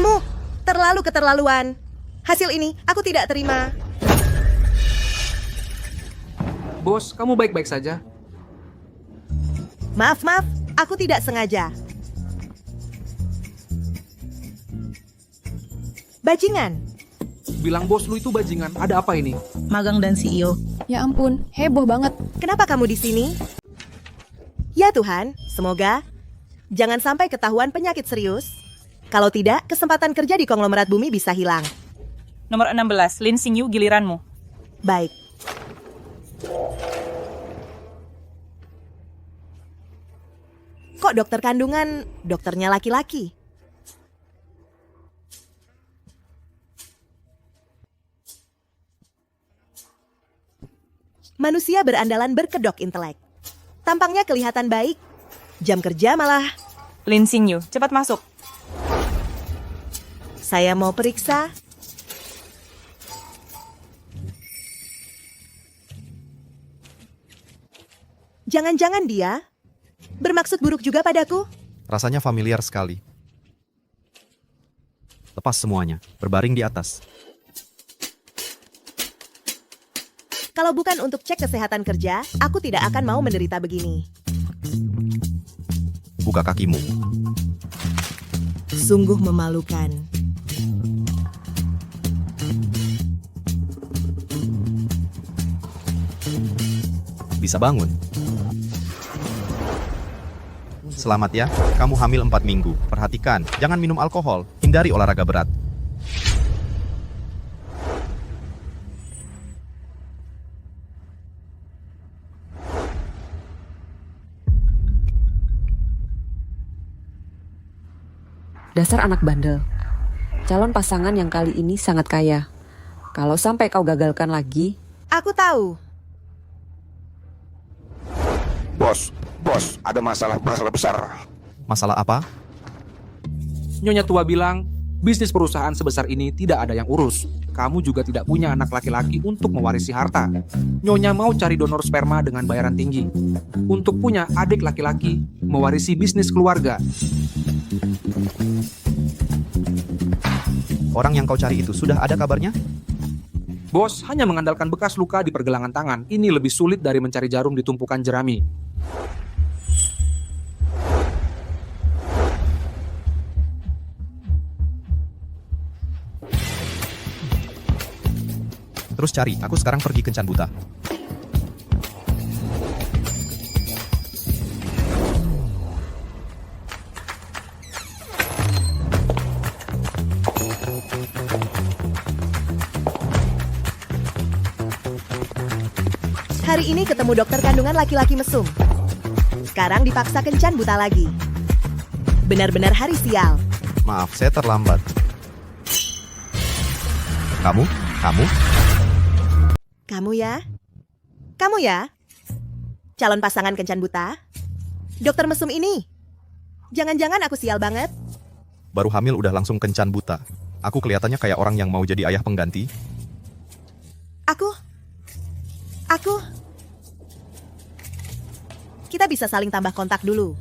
Kamu terlalu keterlaluan. Hasil ini aku tidak terima. Bos, kamu baik-baik saja? Maaf, aku tidak sengaja. Bajingan. Bilang bos lu itu bajingan, ada apa ini? Magang dan CEO. Ya ampun, heboh banget. Kenapa kamu di sini? Ya Tuhan, semoga jangan sampai ketahuan penyakit serius. Kalau tidak, kesempatan kerja di konglomerat bumi bisa hilang. Nomor 16, Lin Xingyu, giliranmu. Baik. Kok dokter kandungan, dokternya laki-laki? Manusia berandalan berkedok intelek. Tampangnya kelihatan baik. Jam kerja malah. Lin Xingyu, cepat masuk. Saya mau periksa. Jangan-jangan dia bermaksud buruk juga padaku? Rasanya familiar sekali. Lepas semuanya, berbaring di atas. Kalau bukan untuk cek kesehatan kerja, aku tidak akan mau menderita begini. Buka kakimu. Sungguh memalukan. Bisa bangun. Selamat ya, kamu hamil 4 minggu. Perhatikan, jangan minum alkohol, hindari olahraga berat. Dasar anak bandel. Calon pasangan yang kali ini sangat kaya. Kalau sampai kau gagalkan lagi... Aku tahu. Bos, ada masalah besar. Masalah apa? Nyonya tua bilang, bisnis perusahaan sebesar ini tidak ada yang urus. Kamu juga tidak punya anak laki-laki untuk mewarisi harta. Nyonya mau cari donor sperma dengan bayaran tinggi. Untuk punya adik laki-laki, mewarisi bisnis keluarga. Orang yang kau cari itu sudah ada kabarnya? Bos hanya mengandalkan bekas luka di pergelangan tangan. Ini lebih sulit dari mencari jarum di tumpukan jerami. Terus cari, aku sekarang pergi kencan buta. Hari ini ketemu dokter kandungan laki-laki mesum. Sekarang dipaksa kencan buta lagi. Benar-benar hari sial. Maaf, saya terlambat. Kamu? Kamu ya? Calon pasangan kencan buta? Dokter mesum ini? Jangan-jangan aku sial banget? Baru hamil udah langsung kencan buta. Aku kelihatannya kayak orang yang mau jadi ayah pengganti. Aku? Kita bisa saling tambah kontak dulu.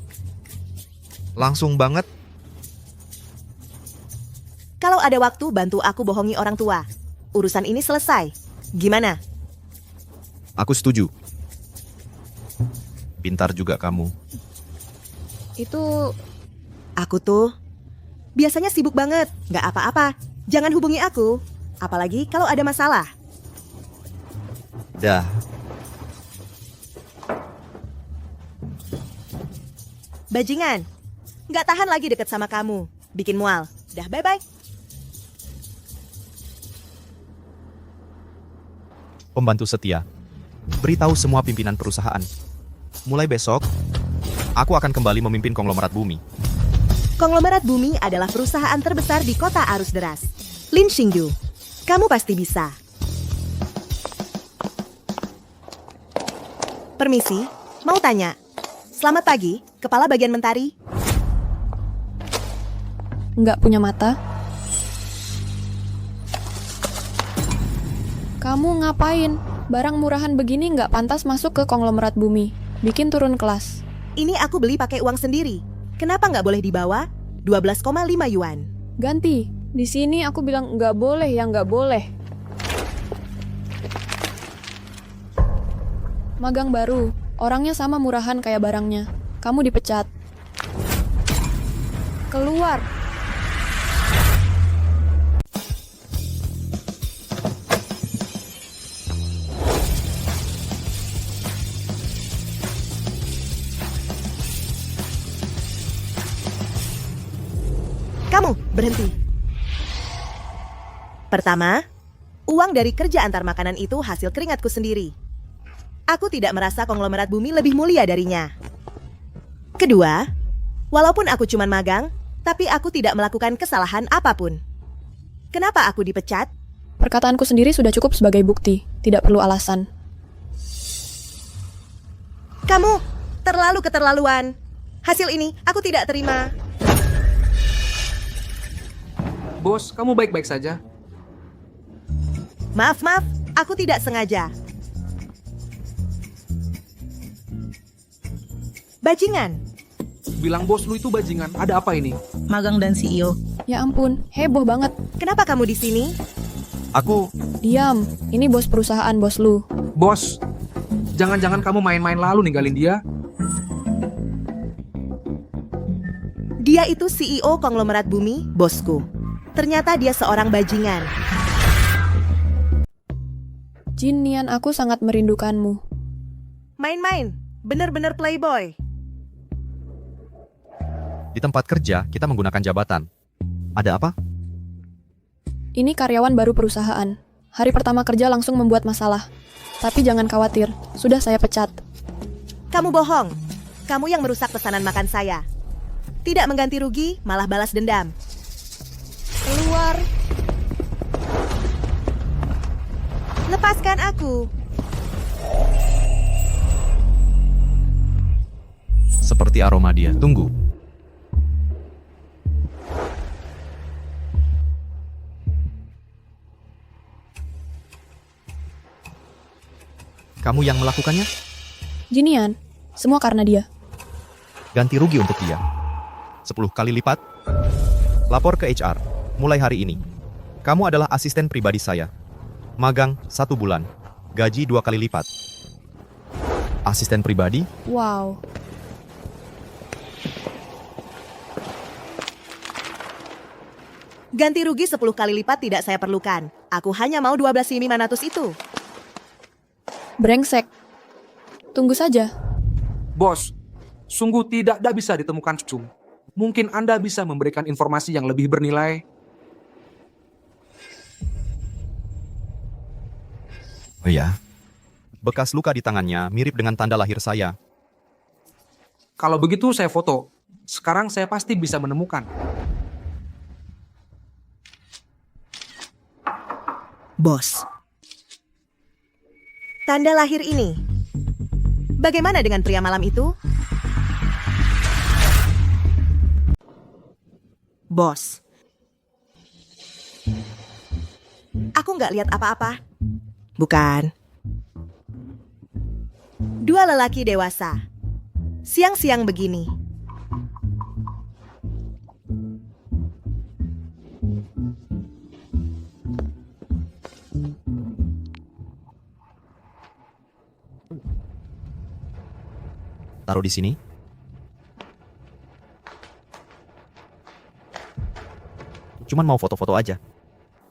Langsung banget. Kalau ada waktu, bantu aku bohongi orang tua. Urusan ini selesai. Gimana? Aku setuju. Pintar juga kamu. Itu Aku tuh biasanya sibuk banget. Nggak apa-apa. Jangan hubungi aku. Apalagi kalau ada masalah. Dah. Bajingan. Nggak tahan lagi deket sama kamu. Bikin mual. Dah, bye-bye. Pembantu setia. Beritahu semua pimpinan perusahaan. Mulai besok, aku akan kembali memimpin konglomerat bumi. Konglomerat Bumi adalah perusahaan terbesar di kota arus deras. Lin Xingyu, kamu pasti bisa. Permisi, mau tanya. Selamat pagi, kepala bagian mentari. nggak punya mata. Kamu ngapain? Barang murahan begini nggak pantas masuk ke konglomerat bumi. Bikin turun kelas. Ini aku beli pakai uang sendiri. Kenapa nggak boleh dibawa? 12,5 yuan. Ganti. Di sini aku bilang nggak boleh ya nggak boleh. Magang baru. Orangnya sama murahan kayak barangnya. Kamu dipecat. Keluar. Kamu berhenti. Pertama, uang dari kerja antar makanan itu hasil keringatku sendiri. Aku tidak merasa konglomerat bumi lebih mulia darinya. Kedua, walaupun aku cuma magang, tapi aku tidak melakukan kesalahan apapun. Kenapa aku dipecat? Perkataanku sendiri sudah cukup sebagai bukti. Tidak perlu alasan. Kamu terlalu keterlaluan. Hasil ini aku tidak terima. Bos, kamu baik-baik saja? Maaf, aku tidak sengaja. Bajingan. Bilang bos lu itu bajingan. Ada apa ini? Magang dan CEO. Ya ampun, heboh banget. Kenapa kamu di sini? Aku, Diam, ini bos perusahaan bos lu. Bos, jangan-jangan kamu main-main lalu ninggalin dia? Dia itu CEO konglomerat bumi, bosku. Ternyata dia seorang bajingan. Jin Nian, aku sangat merindukanmu. Main-main, bener-bener playboy. di tempat kerja kita menggunakan jabatan. Ada apa? Ini karyawan baru perusahaan. Hari pertama kerja langsung membuat masalah. Tapi jangan khawatir, sudah saya pecat. Kamu bohong. Kamu yang merusak pesanan makan saya. Tidak mengganti rugi, malah balas dendam. Keluar. Lepaskan aku. Seperti aroma dia. Tunggu. Kamu yang melakukannya? Jinian, semua karena dia. Ganti rugi untuk dia. 10 kali lipat. Lapor ke HR. Mulai hari ini. Kamu adalah asisten pribadi saya. Magang 1 bulan. Gaji 2 kali lipat. Asisten pribadi? Wow. Ganti rugi 10 kali lipat tidak saya perlukan. Aku hanya mau 12.500 itu. Brengsek. Tunggu saja. Bos, sungguh tidak bisa ditemukan cum. Mungkin Anda bisa memberikan informasi yang lebih bernilai. Oh ya. Bekas luka di tangannya mirip dengan tanda lahir saya. Kalau begitu saya foto. Sekarang saya pasti bisa menemukan. Bos. Tanda lahir ini. Bagaimana dengan pria malam itu? Bos. Aku nggak lihat apa-apa. Bukan. 2 lelaki dewasa. Siang-siang begini. Taruh di sini. Cuman mau foto-foto aja.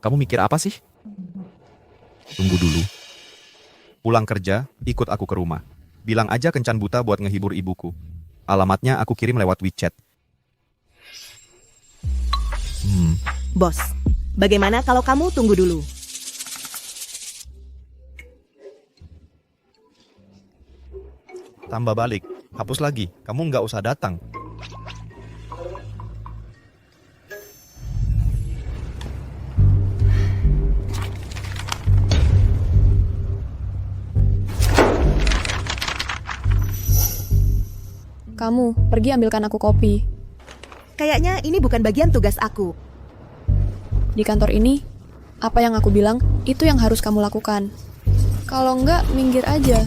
Kamu mikir apa sih? Tunggu dulu. Pulang kerja, ikut aku ke rumah. Bilang aja kencan buta buat ngehibur ibuku. Alamatnya aku kirim lewat WeChat. Bos, bagaimana kalau kamu tunggu dulu? Tambah balik. Hapus lagi. Kamu nggak usah datang. Kamu, pergi ambilkan aku kopi. Kayaknya ini bukan bagian tugas aku. Di kantor ini, apa yang aku bilang, itu yang harus kamu lakukan. Kalau enggak, minggir aja.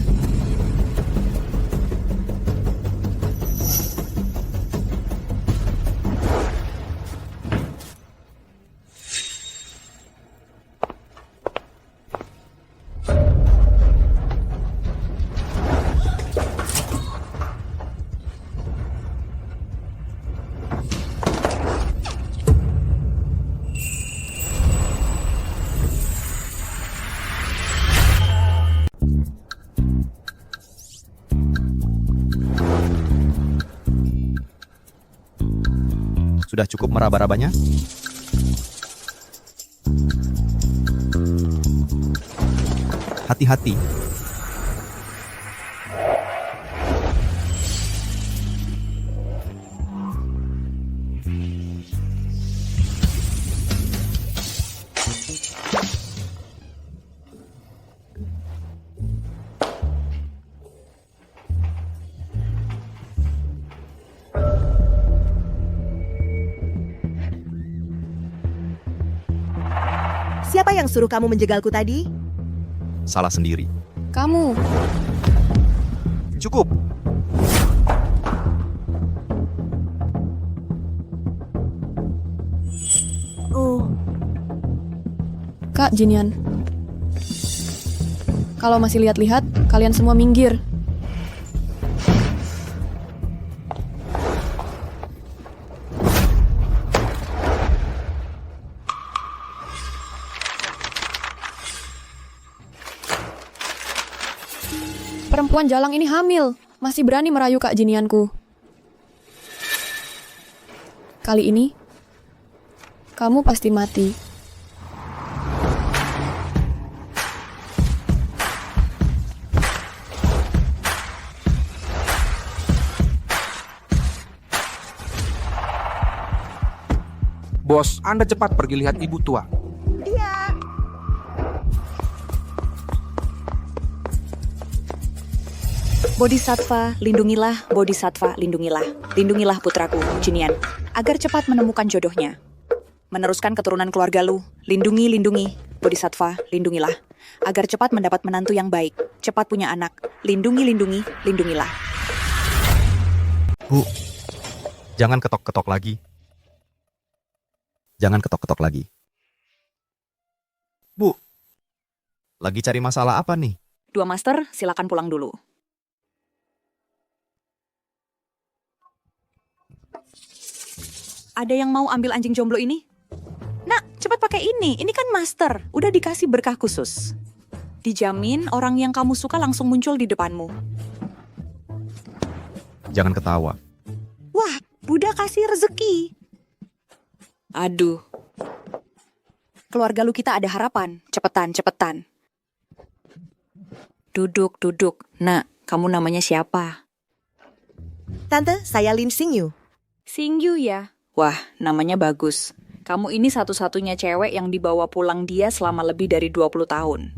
Sudah cukup meraba-rabanya? Hati-hati. Siapa yang suruh kamu menjegalku tadi? Salah sendiri. Kamu, Cukup. Oh, Kak Jinian. Kalau masih lihat-lihat, kalian semua minggir. Perempuan jalang ini hamil. Masih berani merayu Kak Jinianku. Kali ini, kamu pasti mati. Bos, Anda cepat pergi lihat ibu tua. Bodhisattva, lindungilah, Bodhisattva, lindungilah. Lindungilah putraku, Jinian, agar cepat menemukan jodohnya. Meneruskan keturunan keluarga lu. Lindungi, Bodhisattva, lindungilah. Agar cepat mendapat menantu yang baik. Cepat punya anak. Lindungi, lindungilah. Bu, jangan ketok-ketok lagi. Jangan ketok-ketok lagi. Bu, lagi cari masalah apa nih? Dua master, silakan pulang dulu. Ada yang mau ambil anjing jomblo ini? Nak, cepat pakai ini. Ini kan master. Udah dikasih berkah khusus. Dijamin orang yang kamu suka langsung muncul di depanmu. Jangan ketawa. Wah, Buddha kasih rezeki. Aduh. Keluarga lu kita ada harapan. Cepetan. Duduk. Nak, kamu namanya siapa? Tante, saya Lin Xingyu. Xingyu ya? Wah, namanya bagus. Kamu ini satu-satunya cewek yang dibawa pulang dia selama lebih dari 20 tahun.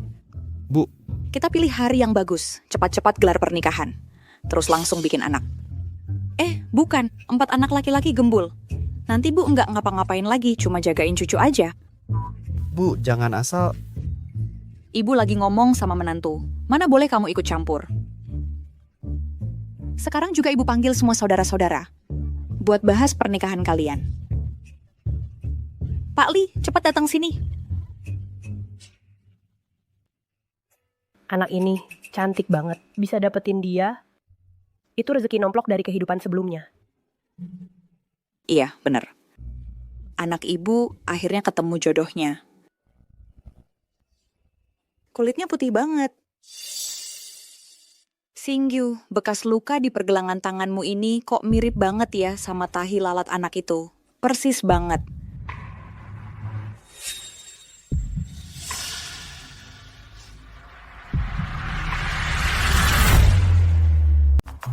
Bu, Kita pilih hari yang bagus. Cepat-cepat gelar pernikahan. Terus langsung bikin anak. Bukan. 4 anak laki-laki gembul. Nanti Bu nggak ngapa-ngapain lagi, cuma jagain cucu aja. Bu, jangan asal... Ibu lagi ngomong sama menantu. Mana boleh kamu ikut campur. Sekarang juga Ibu panggil semua saudara-saudara. Buat bahas pernikahan kalian. Pak Li, cepat datang sini. Anak ini cantik banget. Bisa dapetin dia, itu rezeki nomplok dari kehidupan sebelumnya. Iya, bener. Anak Ibu akhirnya ketemu jodohnya. Kulitnya putih banget. Xingyu, bekas luka di pergelangan tanganmu ini kok mirip banget ya sama tahi lalat anak itu. Persis banget.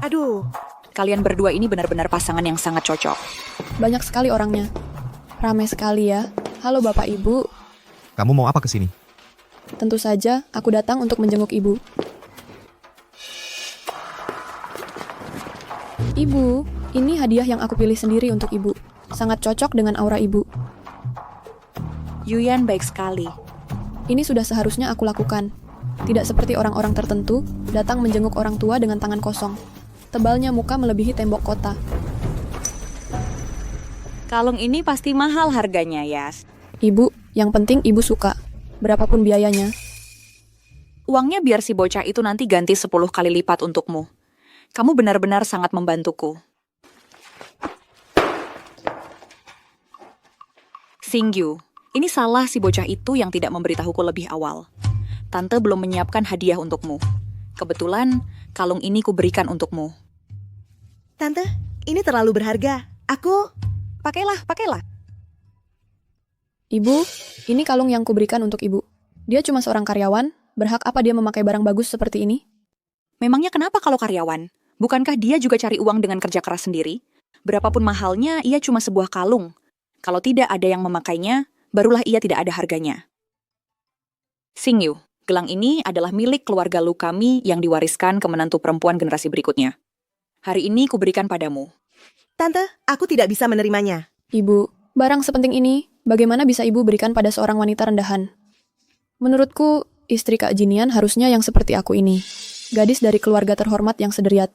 Aduh, Kalian berdua ini benar-benar pasangan yang sangat cocok. Banyak sekali orangnya. Ramai sekali ya. Halo Bapak Ibu. Kamu mau apa kesini? Tentu saja aku datang untuk menjenguk Ibu. Ibu, ini hadiah yang aku pilih sendiri untuk Ibu. Sangat cocok dengan aura Ibu. Yuyan baik sekali. Ini sudah seharusnya aku lakukan. Tidak seperti orang-orang tertentu, datang menjenguk orang tua dengan tangan kosong. Tebalnya muka melebihi tembok kota. Kalung ini pasti mahal harganya, Yas. Ibu, yang penting Ibu suka. Berapapun biayanya. Uangnya biar si bocah itu nanti ganti 10 kali lipat untukmu. Kamu benar-benar sangat membantuku. Xingyu, ini salah si bocah itu yang tidak memberitahuku lebih awal. Tante belum menyiapkan hadiah untukmu. Kebetulan, kalung ini kuberikan untukmu. Tante, ini terlalu berharga. Aku... Pakailah, pakailah. Ibu, ini kalung yang kuberikan untuk ibu. Dia cuma seorang karyawan, berhak apa dia memakai barang bagus seperti ini? Memangnya kenapa kalau karyawan? Bukankah dia juga cari uang dengan kerja keras sendiri? Berapapun mahalnya, ia cuma sebuah kalung. Kalau tidak ada yang memakainya, barulah ia tidak ada harganya. Xingyu, gelang ini adalah milik keluarga Lu kami yang diwariskan ke menantu perempuan generasi berikutnya. Hari ini kuberikan padamu. Tante, aku tidak bisa menerimanya. Ibu, barang sepenting ini, bagaimana bisa ibu berikan pada seorang wanita rendahan? Menurutku, istri Kak Jinian harusnya yang seperti aku ini. Gadis dari keluarga terhormat yang sederiat.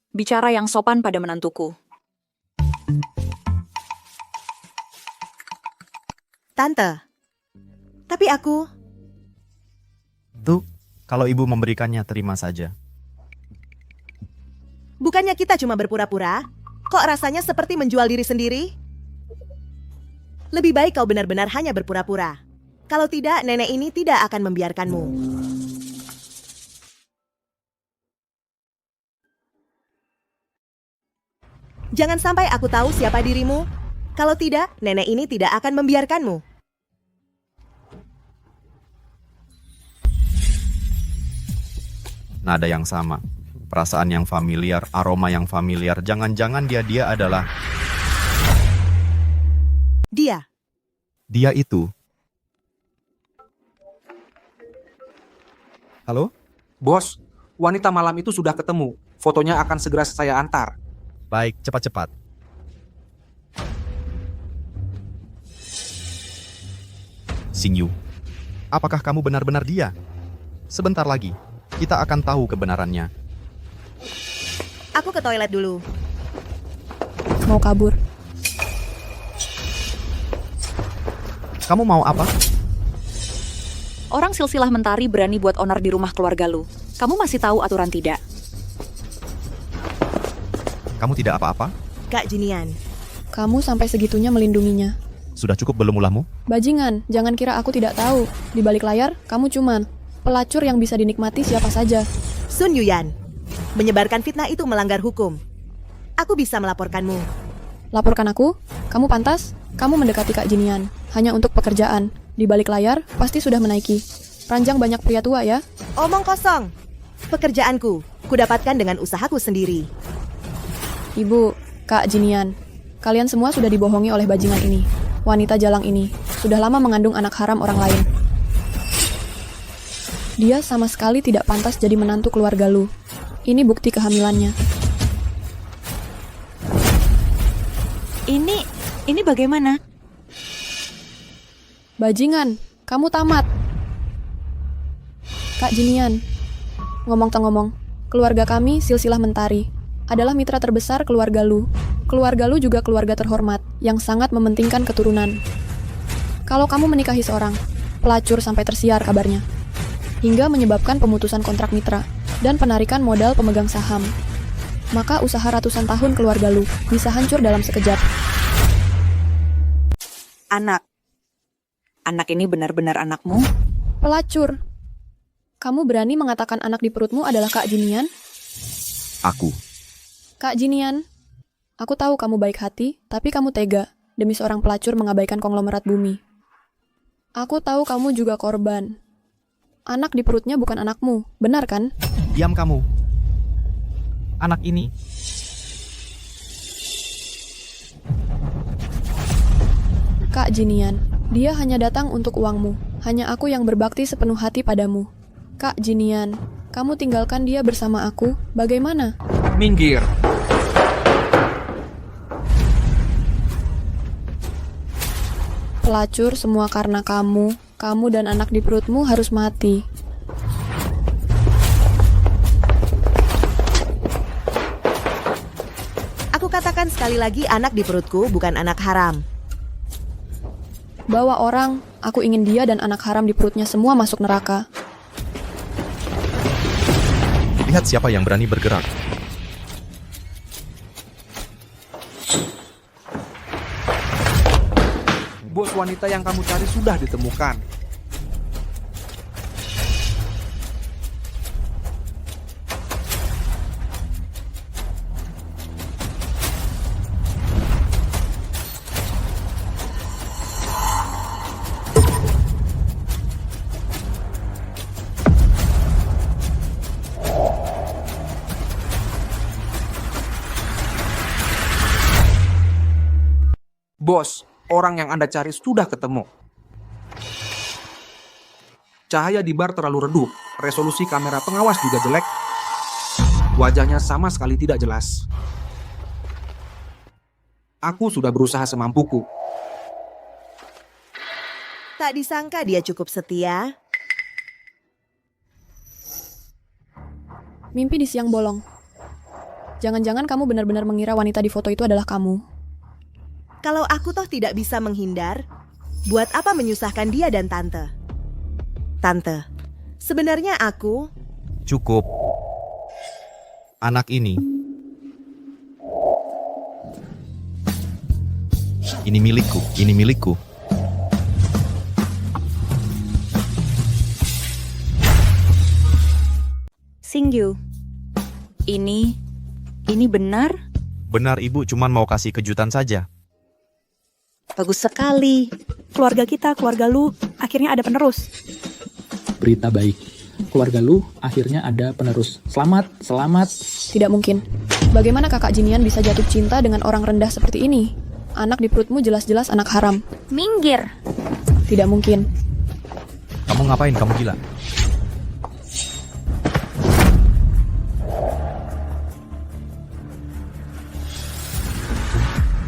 Bicara yang sopan pada menantuku. Tante, tapi aku... Tuh, kalau ibu memberikannya terima saja. Bukannya kita cuma berpura-pura? Kok rasanya seperti menjual diri sendiri? Lebih baik kau benar-benar hanya berpura-pura. Kalau tidak, nenek ini tidak akan membiarkanmu. Jangan sampai aku tahu siapa dirimu. Kalau tidak, nenek ini tidak akan membiarkanmu. Nada yang sama, perasaan yang familiar, aroma yang familiar. Jangan-jangan dia adalah... Dia itu. Halo? Bos, wanita malam itu sudah ketemu. Fotonya akan segera saya antar. Baik, cepat-cepat. Xingyu, apakah kamu benar-benar dia? Sebentar lagi, kita akan tahu kebenarannya. Aku ke toilet dulu. Mau kabur. Kamu mau apa? Orang silsilah mentari berani buat onar di rumah keluarga Lu. Kamu masih tahu aturan tidak? Kamu tidak apa-apa? Kak Jinian, Kamu sampai segitunya melindunginya. Sudah cukup belum ulahmu? Bajingan, jangan kira aku tidak tahu. Di balik layar, kamu cuman pelacur yang bisa dinikmati siapa saja. Sun Yuyan, menyebarkan fitnah itu melanggar hukum. Aku bisa melaporkanmu. Laporkan aku? Kamu pantas? Kamu mendekati Kak Jinian. Hanya untuk pekerjaan. Di balik layar, pasti sudah menaiki. Ranjang banyak pria tua ya? Omong kosong. Pekerjaanku, kudapatkan dengan usahaku sendiri. Ibu, Kak Jinian, kalian semua sudah dibohongi oleh bajingan ini. Wanita jalang ini sudah lama mengandung anak haram orang lain. Dia sama sekali tidak pantas jadi menantu keluarga Lu. Ini bukti kehamilannya. Ini bagaimana? Bajingan, kamu tamat. Kak Jinian, ngomong-ngomong, keluarga kami silsilah mentari adalah mitra terbesar keluarga Lu. Keluarga Lu juga keluarga terhormat yang sangat mementingkan keturunan. Kalau kamu menikahi seorang pelacur sampai tersiar kabarnya, hingga menyebabkan pemutusan kontrak mitra dan penarikan modal pemegang saham, maka usaha ratusan tahun keluarga Lu bisa hancur dalam sekejap. Anak ini benar-benar anakmu? Pelacur. Kamu berani mengatakan anak di perutmu adalah Kak Jinian? Aku. Kak Jinian, aku tahu kamu baik hati, tapi kamu tega demi seorang pelacur mengabaikan konglomerat bumi. Aku tahu kamu juga korban. Anak di perutnya bukan anakmu, benar kan? Diam kamu. Anak ini. Kak Jinian, dia hanya datang untuk uangmu. Hanya aku yang berbakti sepenuh hati padamu. Kak Jinian, kamu tinggalkan dia bersama aku, bagaimana? Minggir. Pelacur semua karena kamu. Kamu dan anak di perutmu harus mati. Aku katakan sekali lagi, anak di perutku bukan anak haram. Bawa orang, aku ingin dia dan anak haram di perutnya semua masuk neraka. Lihat siapa yang berani bergerak. Bos wanita yang kamu cari sudah ditemukan. Bos, orang yang Anda cari sudah ketemu. Cahaya di bar terlalu redup, resolusi kamera pengawas juga jelek, wajahnya sama sekali tidak jelas. Aku sudah berusaha semampuku. Tak disangka dia cukup setia. Mimpi di siang bolong. Jangan-jangan kamu benar-benar mengira wanita di foto itu adalah kamu. Kalau aku toh tidak bisa menghindar, buat apa menyusahkan dia dan tante? Tante, sebenarnya aku... Cukup. Anak ini milikku, ini milikku. Xingyu, ini benar? Benar Ibu, cuman mau kasih kejutan saja. Bagus sekali. Keluarga kita, keluarga Lu, akhirnya ada penerus. Berita baik, keluarga Lu akhirnya ada penerus. Selamat, selamat. Tidak mungkin. Bagaimana kakak Jinian bisa jatuh cinta dengan orang rendah seperti ini? Anak di perutmu jelas-jelas anak haram. Minggir. Tidak mungkin. Kamu ngapain? Kamu gila?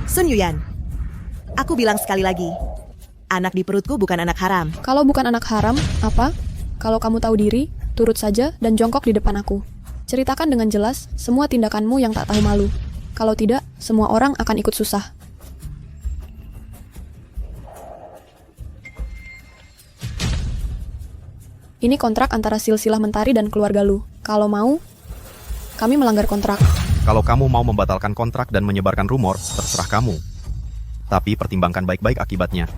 Sun Yuyan, aku bilang sekali lagi, anak di perutku bukan anak haram. Kalau bukan anak haram, apa? Kalau kamu tahu diri, turut saja dan jongkok di depan aku. Ceritakan dengan jelas semua tindakanmu yang tak tahu malu. Kalau tidak, semua orang akan ikut susah. Ini kontrak antara silsilah Mentari dan keluarga Lu. Kalau mau, kami melanggar kontrak. Kalau kamu mau membatalkan kontrak dan menyebarkan rumor, terserah kamu. Tapi pertimbangkan baik-baik akibatnya.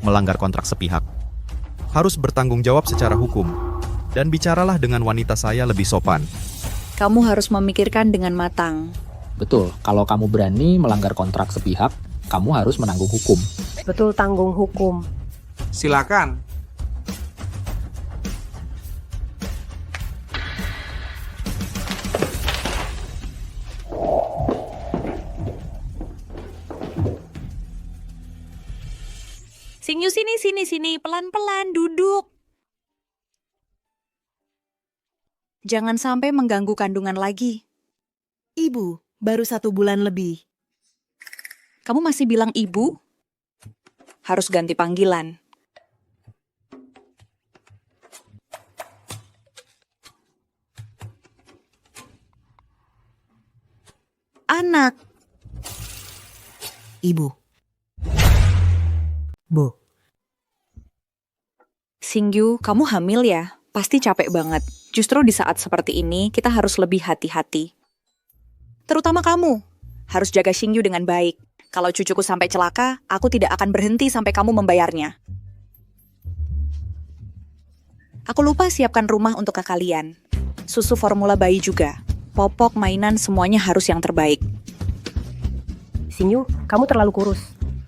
Melanggar kontrak sepihak. Harus bertanggung jawab secara hukum. Dan bicaralah dengan wanita saya lebih sopan. Kamu harus memikirkan dengan matang. Betul, kalau kamu berani melanggar kontrak sepihak, kamu harus menanggung hukum. Betul, tanggung hukum. Silakan. Xingyu, sini, pelan-pelan, duduk. Jangan sampai mengganggu kandungan lagi. Ibu, baru 1 bulan lebih. Kamu masih bilang ibu? Harus ganti panggilan. Anak. Ibu. Bu. Xingyu, kamu hamil ya? Pasti capek banget. Justru di saat seperti ini, kita harus lebih hati-hati. Terutama kamu. Harus jaga Xingyu dengan baik. Kalau cucuku sampai celaka, aku tidak akan berhenti sampai kamu membayarnya. Aku lupa siapkan rumah untuk kalian. Susu formula bayi juga. Popok, mainan, semuanya harus yang terbaik. Xingyu, kamu terlalu kurus.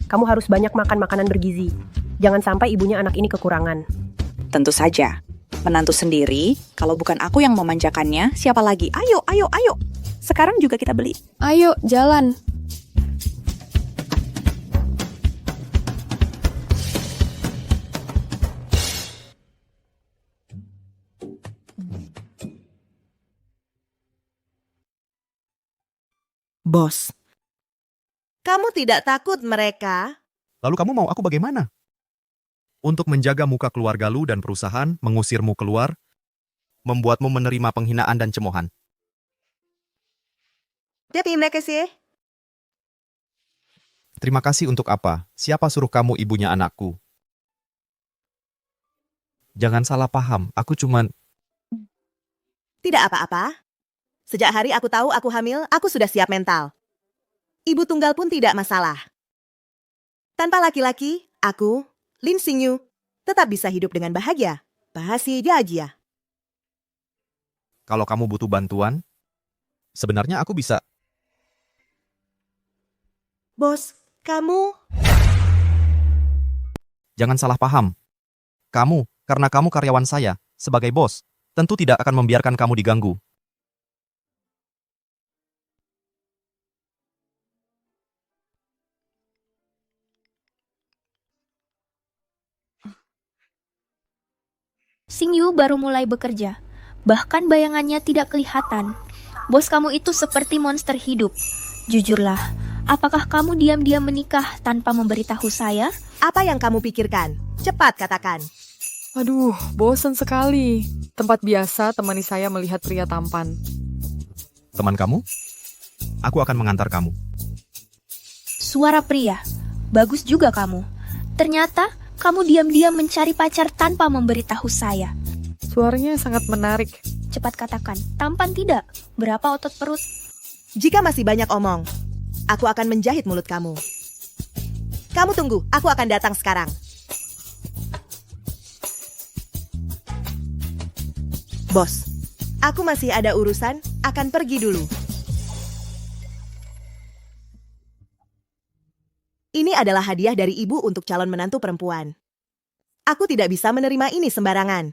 Kamu harus banyak makan makanan bergizi. Jangan sampai ibunya anak ini kekurangan. Tentu saja. Menantu sendiri, kalau bukan aku yang memanjakannya, siapa lagi? Ayo. Sekarang juga kita beli. Ayo, jalan. Bos. Kamu tidak takut mereka? Lalu kamu mau aku bagaimana? Untuk menjaga muka keluarga Lu dan perusahaan, mengusirmu keluar, membuatmu menerima penghinaan dan cemoohan. Terima kasih. Terima kasih untuk apa? Siapa suruh kamu ibunya anakku? Jangan salah paham, aku cuman... Tidak apa-apa. Sejak hari aku tahu aku hamil, aku sudah siap mental. Ibu tunggal pun tidak masalah. Tanpa laki-laki, aku, Lin Xingyu, tetap bisa hidup dengan bahagia. Bahagia aja. Kalau kamu butuh bantuan, sebenarnya aku bisa... Bos, kamu... Jangan salah paham. Kamu, karena kamu karyawan saya, sebagai bos, tentu tidak akan membiarkan kamu diganggu. Xingyu baru mulai bekerja. Bahkan bayangannya tidak kelihatan. Bos kamu itu seperti monster hidup. Jujurlah, apakah kamu diam-diam menikah tanpa memberitahu saya? Apa yang kamu pikirkan? Cepat katakan. Aduh, bosan sekali. Tempat biasa temani saya melihat pria tampan. Teman kamu? Aku akan mengantar kamu. Suara pria. Bagus juga kamu. Ternyata kamu diam-diam mencari pacar tanpa memberitahu saya. Suaranya sangat menarik. Cepat katakan, tampan tidak? Berapa otot perut? Jika masih banyak omong, aku akan menjahit mulut kamu. Kamu tunggu, aku akan datang sekarang. Bos, aku masih ada urusan, akan pergi dulu. Ini adalah hadiah dari ibu untuk calon menantu perempuan. Aku tidak bisa menerima ini sembarangan.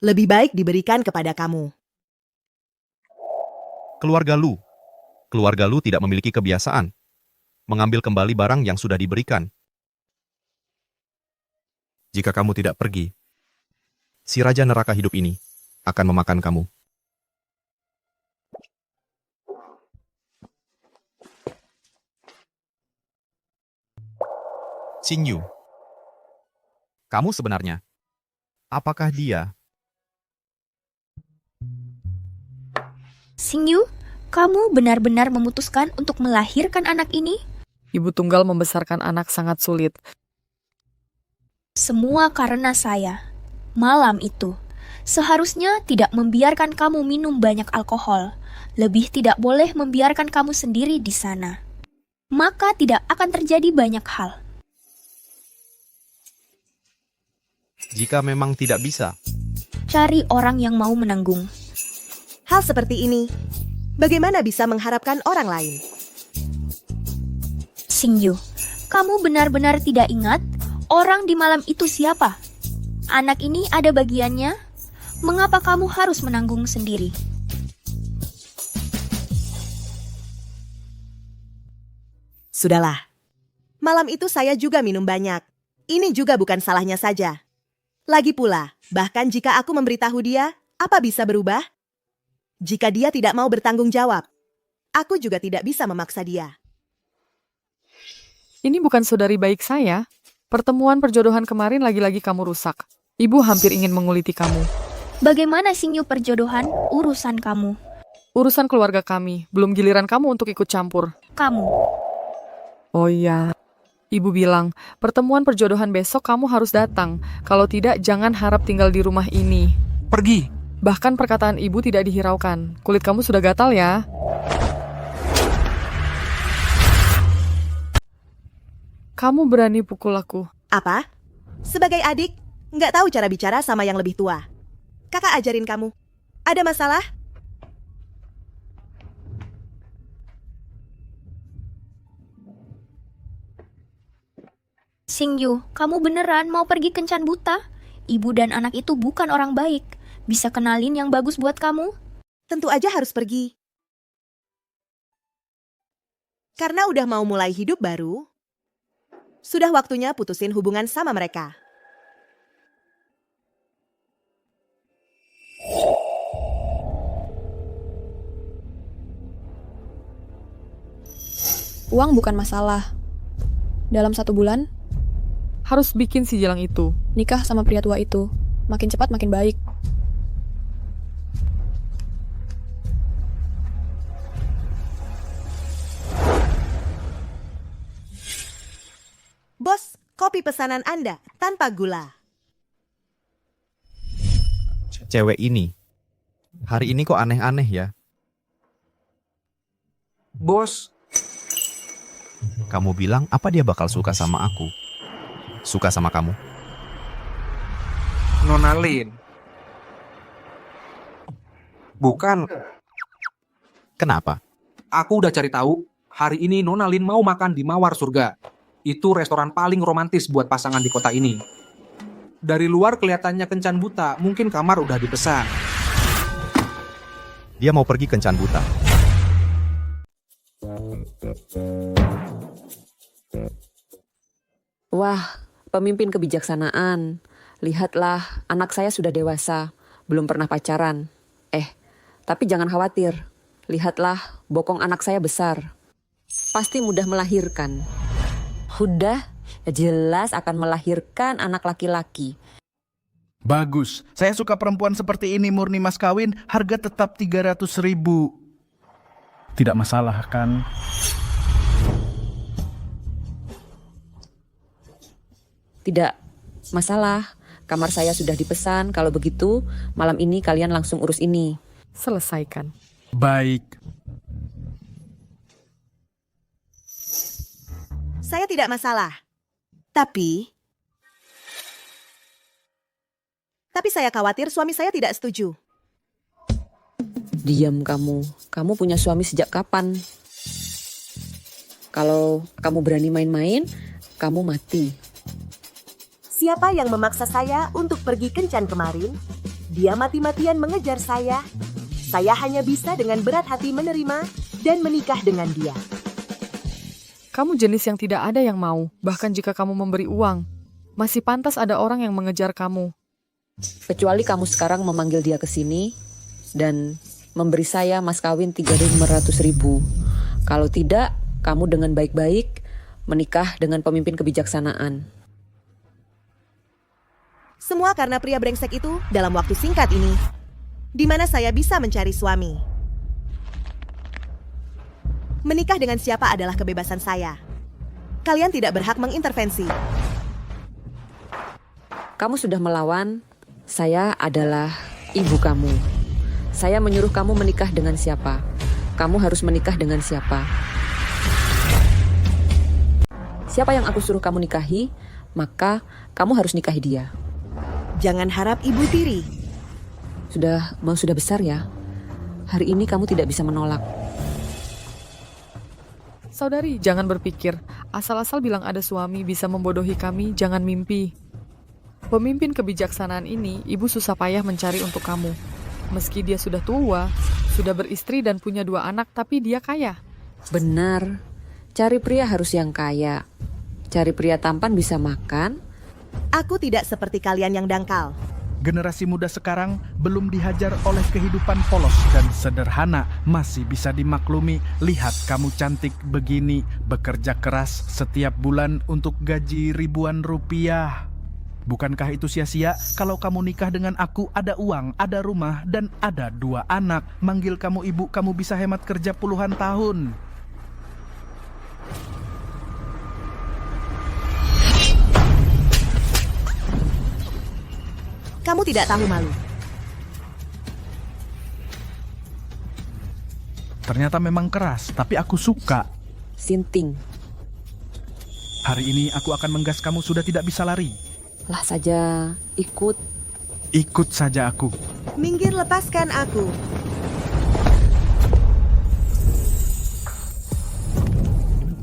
Lebih baik diberikan kepada kamu. Keluarga Lu. Keluarga Lu tidak memiliki kebiasaan mengambil kembali barang yang sudah diberikan. Jika kamu tidak pergi, si Raja Neraka hidup ini akan memakan kamu. Xingyu, kamu sebenarnya, apakah dia? Xingyu, kamu benar-benar memutuskan untuk melahirkan anak ini? Ibu tunggal membesarkan anak sangat sulit. Semua karena saya. Malam itu, seharusnya tidak membiarkan kamu minum banyak alkohol. Lebih tidak boleh membiarkan kamu sendiri di sana. Maka tidak akan terjadi banyak hal. Jika memang tidak bisa, Cari orang yang mau menanggung. Hal seperti ini, bagaimana bisa mengharapkan orang lain? Xingyu, kamu benar-benar tidak ingat orang di malam itu siapa? Anak ini ada bagiannya? Mengapa kamu harus menanggung sendiri? Sudahlah. Malam itu saya juga minum banyak. Ini juga bukan salahnya saja. Lagi pula, bahkan jika aku memberitahu dia, apa bisa berubah? Jika dia tidak mau bertanggung jawab, aku juga tidak bisa memaksa dia. Ini bukan saudari baik saya. Pertemuan perjodohan kemarin lagi-lagi kamu rusak. Ibu hampir ingin menguliti kamu. Bagaimana Xingyu perjodohan? Urusan kamu. Urusan keluarga kami. Belum giliran kamu untuk ikut campur. Kamu. Oh iya. Ibu bilang, pertemuan perjodohan besok kamu harus datang. Kalau tidak, jangan harap tinggal di rumah ini. Pergi. Bahkan perkataan ibu tidak dihiraukan. Kulit kamu sudah gatal ya. Kamu berani pukul aku. Apa? Sebagai adik, nggak tahu cara bicara sama yang lebih tua. Kakak ajarin kamu. Ada masalah? Xingyu, kamu beneran mau pergi kencan buta? Ibu dan anak itu bukan orang baik. Bisa kenalin yang bagus buat kamu? Tentu aja harus pergi. Karena udah mau mulai hidup baru, sudah waktunya putusin hubungan sama mereka. Uang bukan masalah. Dalam 1 bulan, Harus bikin si Jilang itu. nikah sama pria tua itu. Makin cepat makin baik. Bos, kopi pesanan Anda tanpa gula. cewek ini, hari ini kok aneh-aneh ya? Bos, Kamu bilang apa dia bakal suka sama aku? Suka sama kamu? Nona Lin. Bukan, Kenapa? aku udah cari tahu. Hari ini Nona Lin mau makan di Mawar Surga. Itu restoran paling romantis buat pasangan di kota ini. Dari luar kelihatannya kencan buta, mungkin kamar udah dipesan. Dia mau pergi kencan buta. Wah, pemimpin kebijaksanaan. Lihatlah, anak saya sudah dewasa, belum pernah pacaran. Tapi jangan khawatir. Lihatlah, bokong anak saya besar. Pasti mudah melahirkan. Udah, jelas akan melahirkan anak laki-laki. Bagus, saya suka perempuan seperti ini. Murni mas kawin, harga tetap 300.000. Tidak masalah kan? Tidak masalah, kamar saya sudah dipesan. Kalau begitu, malam ini kalian langsung urus ini. Selesaikan. Baik. Saya tidak masalah. Tapi saya khawatir suami saya tidak setuju. Diam kamu. Kamu punya suami sejak kapan? Kalau kamu berani main-main, kamu mati. Siapa yang memaksa saya untuk pergi kencan kemarin? Dia mati-matian mengejar saya. Saya hanya bisa dengan berat hati menerima dan menikah dengan dia. Kamu jenis yang tidak ada yang mau, bahkan jika kamu memberi uang. Masih pantas ada orang yang mengejar kamu. Kecuali kamu sekarang memanggil dia ke sini dan memberi saya mas kawin 300.000. Kalau tidak, kamu dengan baik-baik menikah dengan pemimpin kebijaksanaan. Semua karena pria brengsek itu dalam waktu singkat ini. Di mana saya bisa mencari suami? Menikah dengan siapa adalah kebebasan saya. Kalian tidak berhak mengintervensi. Kamu sudah melawan, saya adalah ibu kamu. Saya menyuruh kamu menikah dengan siapa. Kamu harus menikah dengan siapa. Siapa yang aku suruh kamu nikahi, maka kamu harus nikahi dia. Jangan harap ibu tiri. Sudah besar ya. Hari ini kamu tidak bisa menolak. Saudari, jangan berpikir. Asal-asal bilang ada suami bisa membodohi kami, jangan mimpi. Pemimpin kebijaksanaan ini, ibu susah payah mencari untuk kamu. Meski dia sudah tua, sudah beristri dan punya 2 anak, tapi dia kaya. Benar. Cari pria harus yang kaya. Cari pria tampan bisa makan. Aku tidak seperti kalian yang dangkal. Generasi muda sekarang belum dihajar oleh kehidupan polos dan sederhana, masih bisa dimaklumi. Lihat kamu cantik begini, bekerja keras setiap bulan untuk gaji ribuan rupiah. Bukankah itu sia-sia? Kalau kamu nikah dengan aku, ada uang, ada rumah, dan ada 2 anak. Manggil kamu ibu, kamu bisa hemat kerja puluhan tahun. Kamu tidak tahu malu. Ternyata memang keras, tapi aku suka. Sinting. Hari ini aku akan menggas kamu, sudah tidak bisa lari. Lah saja, ikut. Ikut saja aku. Minggir, lepaskan aku.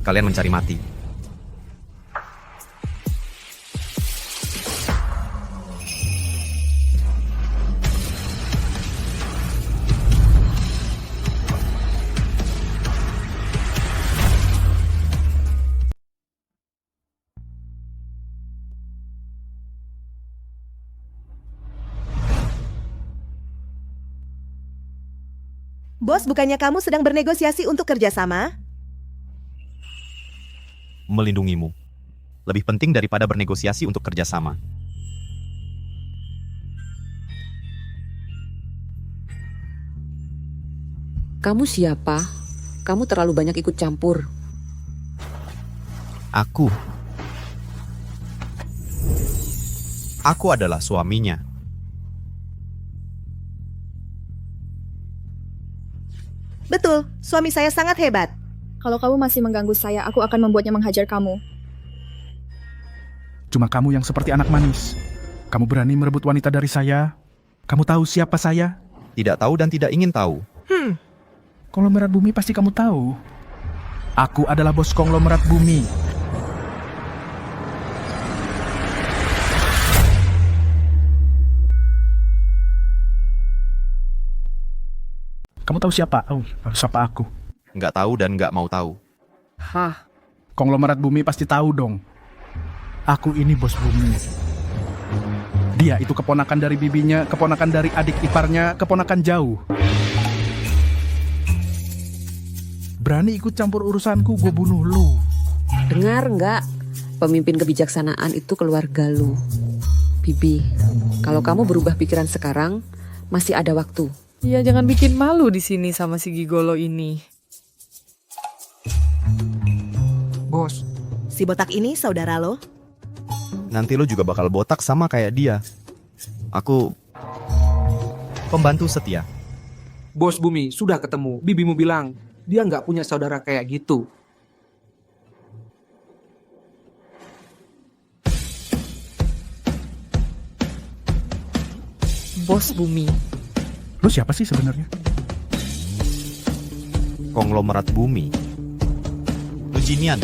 Kalian mencari mati. Bos, bukannya kamu sedang bernegosiasi untuk kerjasama? Melindungimu. Lebih penting daripada bernegosiasi untuk kerjasama. Kamu siapa? Kamu terlalu banyak ikut campur. Aku adalah suaminya. Betul, suami saya sangat hebat. Kalau kamu masih mengganggu saya, aku akan membuatnya menghajar kamu. Cuma kamu yang seperti anak manis. Kamu berani merebut wanita dari saya? Kamu tahu siapa saya? Tidak tahu dan tidak ingin tahu. Konglomerat Bumi pasti kamu tahu. Aku adalah bos konglomerat Bumi. Kamu tahu siapa? Siapa aku? Nggak tahu dan nggak mau tahu. Hah? Konglomerat Bumi pasti tahu dong. Aku ini bos Bumi. Dia itu keponakan dari bibinya, keponakan dari adik iparnya, keponakan jauh. Berani ikut campur urusanku, gue bunuh lu. Dengar nggak? Pemimpin kebijaksanaan itu keluarga lu. Bibi, kalau kamu berubah pikiran sekarang, masih ada waktu. Ya jangan bikin malu di sini sama si gigolo ini. Bos, Si botak ini saudara lo? Nanti lo juga bakal botak sama kayak dia. Aku pembantu setia. Bos Bumi, sudah ketemu. Bibimu bilang, dia nggak punya saudara kayak gitu. Bos Bumi. Lu siapa sih sebenarnya? Konglomerat bumi. Lujinian.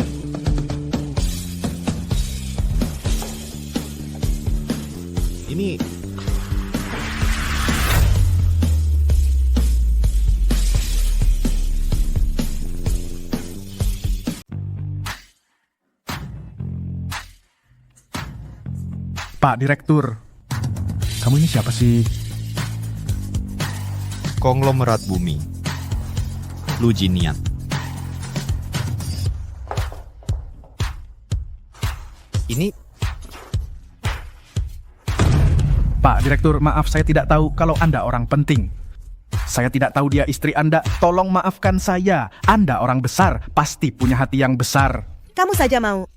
Ini Pak Direktur. Kamu ini siapa sih? konglomerat bumi. Lujinian. Ini Pak Direktur, maaf saya tidak tahu kalau Anda orang penting. Saya tidak tahu dia istri Anda. Tolong maafkan saya. Anda orang besar, pasti punya hati yang besar. Kamu saja mau.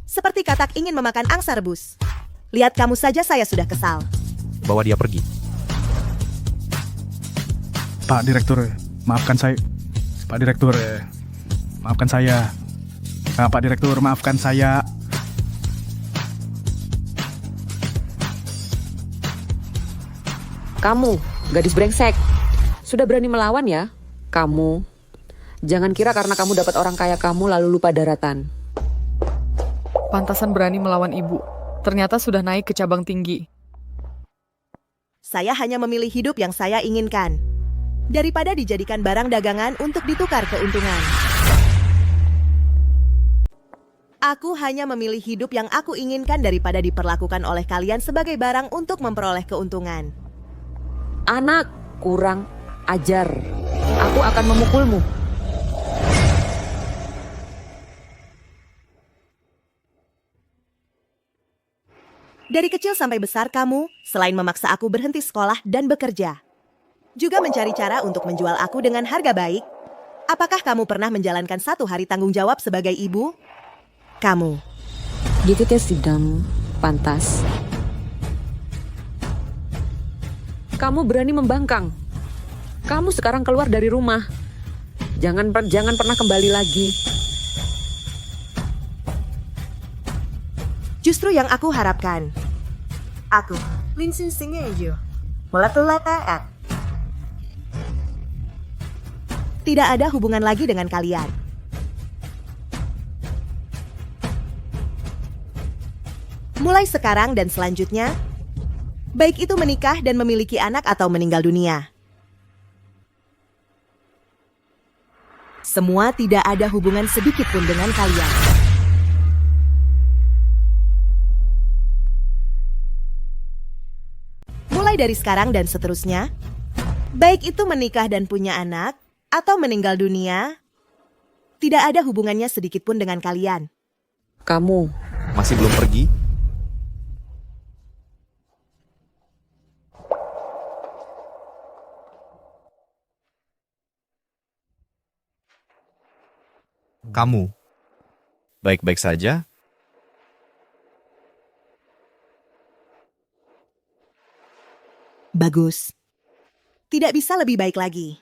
Seperti katak ingin memakan angsa rebus. Lihat kamu saja saya sudah kesal. bawa dia pergi. Pak Direktur, maafkan saya. Pak Direktur, maafkan saya. Pak Direktur, maafkan saya. Kamu, gadis brengsek, sudah berani melawan ya? Kamu, jangan kira karena kamu dapat orang kaya kamu lalu lupa daratan. Pantasan berani melawan ibu. Ternyata sudah naik ke cabang tinggi. Saya hanya memilih hidup yang saya inginkan. Daripada dijadikan barang dagangan untuk ditukar keuntungan. Aku hanya memilih hidup yang aku inginkan daripada diperlakukan oleh kalian sebagai barang untuk memperoleh keuntungan. Anak, kurang ajar. Aku akan memukulmu. Dari kecil sampai besar kamu, selain memaksa aku berhenti sekolah dan bekerja, juga mencari cara untuk menjual aku dengan harga baik. Apakah kamu pernah menjalankan satu hari tanggung jawab sebagai ibu? Kamu. Gitu sidang pantas. Kamu berani membangkang. Kamu sekarang keluar dari rumah. Jangan pernah kembali lagi. Justru yang aku harapkan. Aku, Linsin Singejo, Melatulata'at. Tidak ada hubungan lagi dengan kalian. Mulai sekarang dan selanjutnya, baik itu menikah dan memiliki anak atau meninggal dunia. Semua tidak ada hubungan sedikit pun dengan kalian. Mulai dari sekarang dan seterusnya, baik itu menikah dan punya anak, atau meninggal dunia, tidak ada hubungannya sedikit pun dengan kalian. Kamu masih belum pergi? Kamu baik-baik saja? Bagus. Tidak bisa lebih baik lagi.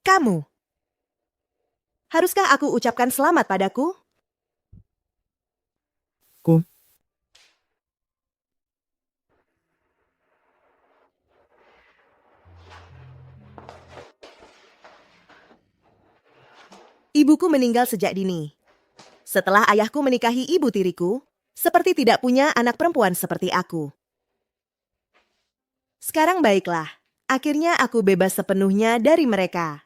Kamu. Haruskah aku ucapkan selamat padaku? Ibuku meninggal sejak dini. Setelah ayahku menikahi ibu tiriku, seperti tidak punya anak perempuan seperti aku. Sekarang baiklah, akhirnya aku bebas sepenuhnya dari mereka.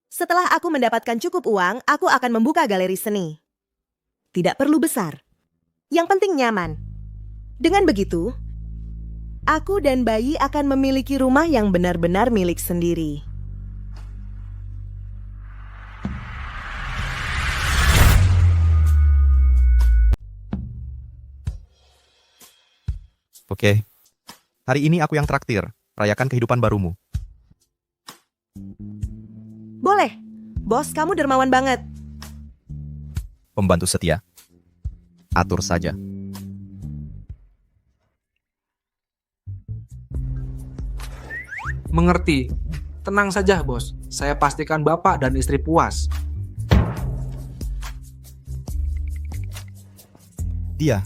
Setelah aku mendapatkan cukup uang, aku akan membuka galeri seni. Tidak perlu besar, Yang penting nyaman. Dengan begitu, aku dan bayi akan memiliki rumah yang benar-benar milik sendiri. Oke. Hari ini aku yang traktir. Rayakan kehidupan barumu. Boleh. Bos, kamu dermawan banget. Pembantu setia. Atur saja. Mengerti. Tenang saja, bos. Saya pastikan bapak dan istri puas. Dia.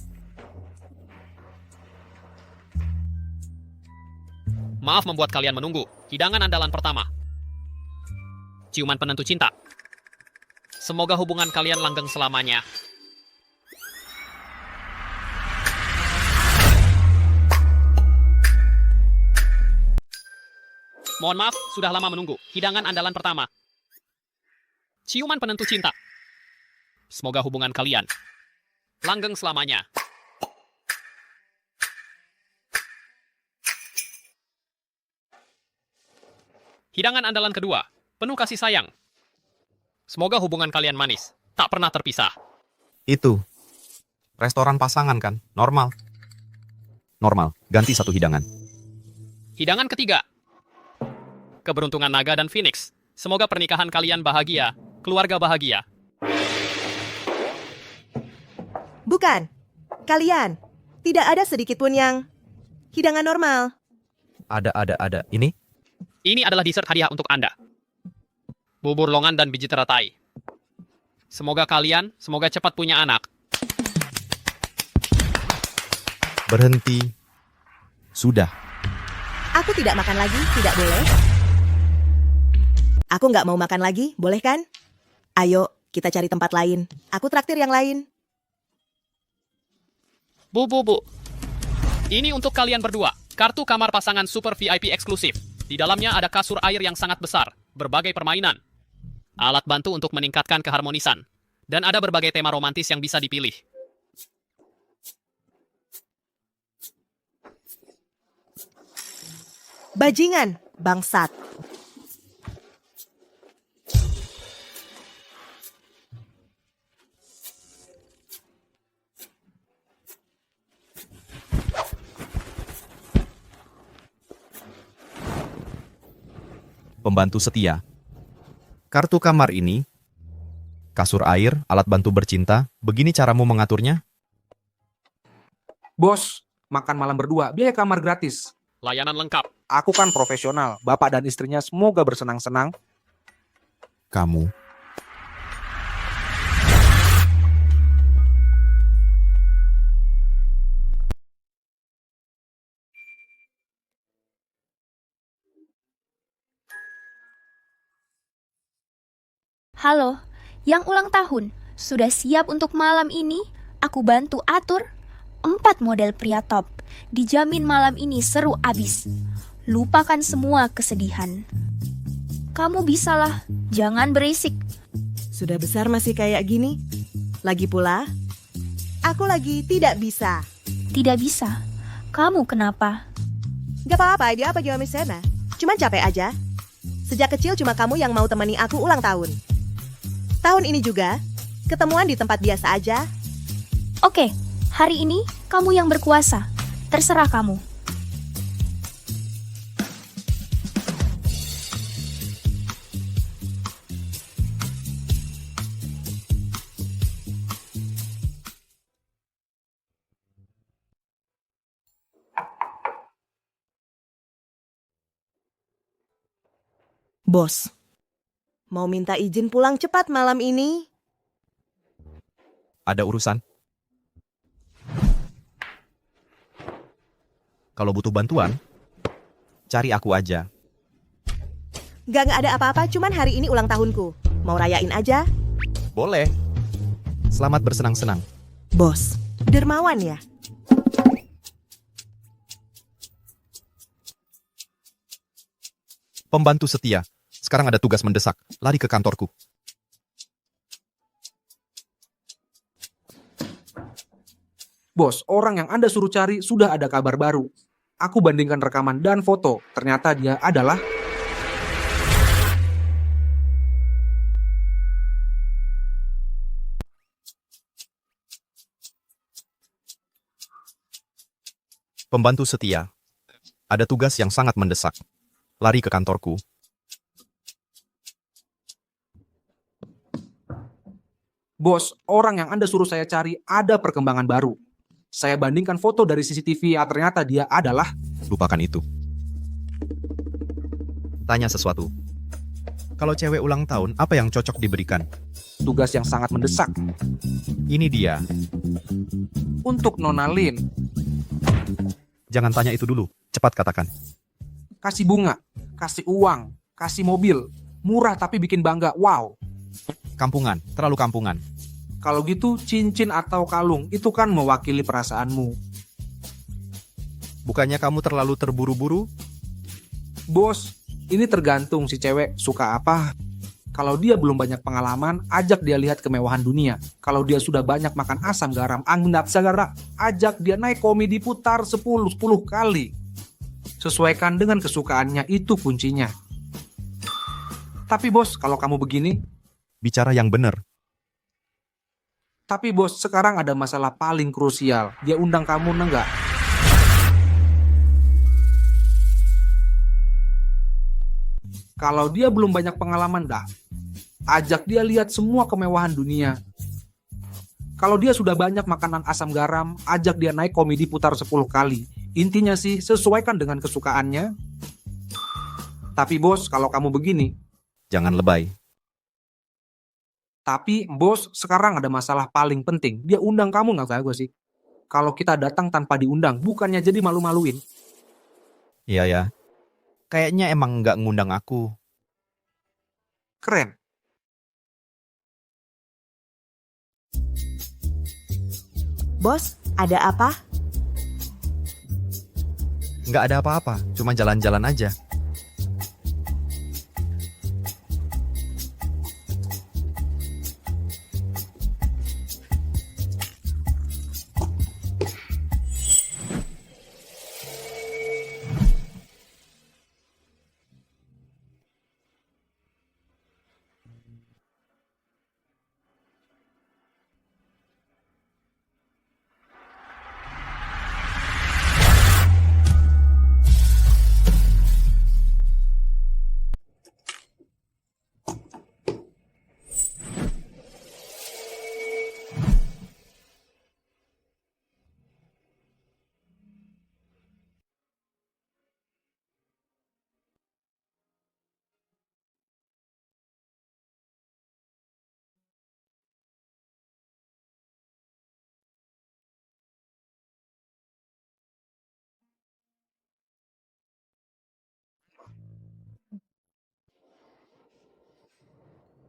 Maaf membuat kalian menunggu. Hidangan andalan pertama. Ciuman penentu cinta. Semoga hubungan kalian langgeng selamanya. Mohon maaf, sudah lama menunggu. Hidangan andalan pertama. Ciuman penentu cinta. Semoga hubungan kalian langgeng selamanya. Hidangan andalan kedua, penuh kasih sayang. Semoga hubungan kalian manis, tak pernah terpisah. Itu. Restoran pasangan kan? Normal. Normal. Ganti satu hidangan. Hidangan ketiga, keberuntungan naga dan phoenix. Semoga pernikahan kalian bahagia, keluarga bahagia. Bukan. Kalian. Tidak ada sedikit pun yang hidangan normal. Ada. Ini? Ini adalah dessert hadiah untuk Anda. Bubur longan dan biji teratai. Semoga cepat punya anak. Berhenti. Sudah. Aku tidak makan lagi, tidak boleh. Aku nggak mau makan lagi, boleh kan? Ayo, kita cari tempat lain. Aku traktir yang lain. Bu. Ini untuk kalian berdua. Kartu kamar pasangan super VIP eksklusif. Di dalamnya ada kasur air yang sangat besar, berbagai permainan, alat bantu untuk meningkatkan keharmonisan, dan ada berbagai tema romantis yang bisa dipilih. Bajingan, bangsat. Pembantu setia. Kartu kamar ini, kasur air, alat bantu bercinta, begini caramu mengaturnya? Bos, makan malam berdua, biaya kamar gratis. Layanan lengkap. Aku kan profesional, bapak dan istrinya semoga bersenang-senang. Kamu. Halo, yang ulang tahun, sudah siap untuk malam ini? Aku bantu atur 4 model pria top. Dijamin malam ini seru abis. Lupakan semua kesedihan. Kamu bisalah, jangan berisik. Sudah besar masih kayak gini? Lagi pula, aku lagi tidak bisa. Tidak bisa? Kamu kenapa? Gak apa-apa, dia apa gimana Miss Cuman capek aja. Sejak kecil cuma kamu yang mau temani aku ulang tahun. Tahun ini juga, ketemuan di tempat biasa aja. Oke, hari ini kamu yang berkuasa. Terserah kamu. Bos, mau minta izin pulang cepat malam ini? Ada urusan? Kalau butuh bantuan, cari aku aja. Gak ada apa-apa, cuman hari ini ulang tahunku. Mau rayain aja? Boleh. Selamat bersenang-senang. Bos, dermawan ya? Pembantu setia. Sekarang ada tugas mendesak. Lari ke kantorku. Bos, orang yang Anda suruh cari sudah ada kabar baru. Aku bandingkan rekaman dan foto. Ternyata dia adalah... Pembantu setia. Ada tugas yang sangat mendesak. Lari ke kantorku. Bos, orang yang Anda suruh saya cari ada perkembangan baru. Saya bandingkan foto dari CCTV, ya ternyata dia adalah... Lupakan itu. Tanya sesuatu. Kalau cewek ulang tahun, apa yang cocok diberikan? Tugas yang sangat mendesak. Ini dia. Untuk Nona Lin. Jangan tanya itu dulu. Cepat katakan. Kasih bunga, kasih uang, kasih mobil. Murah tapi bikin bangga. Wow. Kampungan, terlalu kampungan. Kalau gitu, cincin atau kalung, itu kan mewakili perasaanmu. Bukannya kamu terlalu terburu-buru? Bos, ini tergantung si cewek suka apa. Kalau dia belum banyak pengalaman, ajak dia lihat kemewahan dunia. Kalau dia sudah banyak makan asam garam, angin segara, ajak dia naik komedi putar 10 kali. Sesuaikan dengan kesukaannya, itu kuncinya. Tapi bos, kalau kamu begini... Bicara yang benar. Tapi bos, sekarang ada masalah paling krusial. Dia undang kamu enggak? Kalau dia belum banyak pengalaman, dah. Ajak dia lihat semua kemewahan dunia. Kalau dia sudah banyak makanan asam garam, ajak dia naik komedi putar 10 kali. Intinya sih, sesuaikan dengan kesukaannya. Tapi bos, kalau kamu begini... Jangan lebay. Tapi bos, sekarang ada masalah paling penting. Dia undang kamu nggak tahu gue sih. Kalau kita datang tanpa diundang, bukannya jadi malu-maluin. Iya ya. Kayaknya emang nggak ngundang aku. Keren. Bos, ada apa? Nggak ada apa-apa, cuma jalan-jalan aja.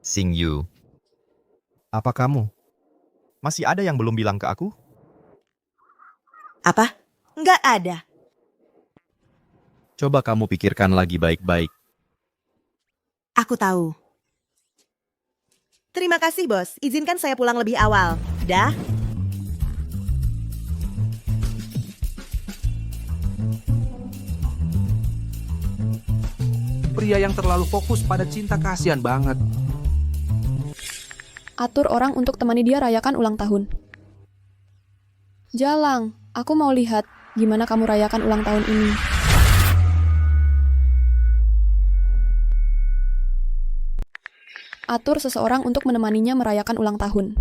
Sing Yu. Apa kamu? Masih ada yang belum bilang ke aku? Apa? Nggak ada. Coba kamu pikirkan lagi baik-baik. Aku tahu. Terima kasih, bos. Izinkan saya pulang lebih awal. Dah. Pria yang terlalu fokus pada cinta kasihan banget. Atur orang untuk temani dia rayakan ulang tahun. Jalang, aku mau lihat gimana kamu rayakan ulang tahun ini. Atur seseorang untuk menemaninya merayakan ulang tahun.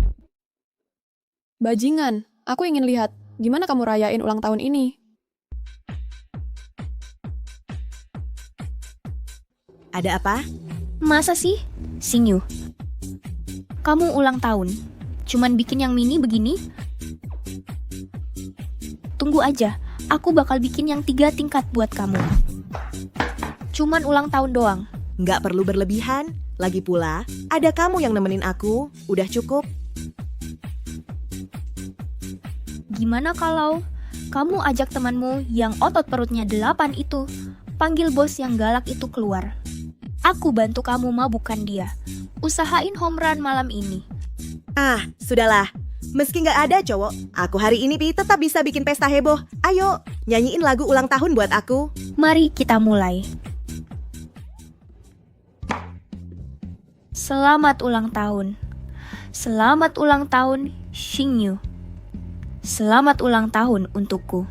Bajingan, aku ingin lihat gimana kamu rayain ulang tahun ini. Ada apa? Masa sih? Sing Yu, kamu ulang tahun, cuman bikin yang mini begini? Tunggu aja, aku bakal bikin yang 3 tingkat buat kamu. Cuman ulang tahun doang. Nggak perlu berlebihan. Lagi pula, ada kamu yang nemenin aku. Udah cukup. Gimana kalau kamu ajak temanmu yang otot perutnya 8 itu, panggil bos yang galak itu keluar. Aku bantu kamu mabukkan dia. Usahain home run malam ini. Ah, sudahlah. Meski nggak ada cowok, aku hari ini Pi tetap bisa bikin pesta heboh. Ayo, nyanyiin lagu ulang tahun buat aku. Mari kita mulai. Selamat ulang tahun. Selamat ulang tahun, Xingyu. Selamat ulang tahun untukku.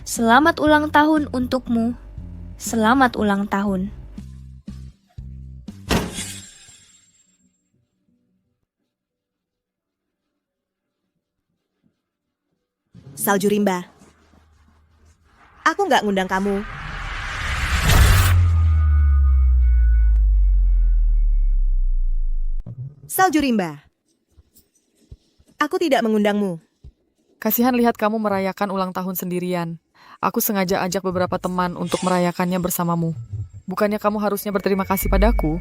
Selamat ulang tahun untukmu. Selamat ulang tahun. Salju rimba. Aku nggak ngundang kamu. Salju rimba. Aku tidak mengundangmu. Kasihan lihat kamu merayakan ulang tahun sendirian. Aku sengaja ajak beberapa teman untuk merayakannya bersamamu. Bukannya kamu harusnya berterima kasih padaku?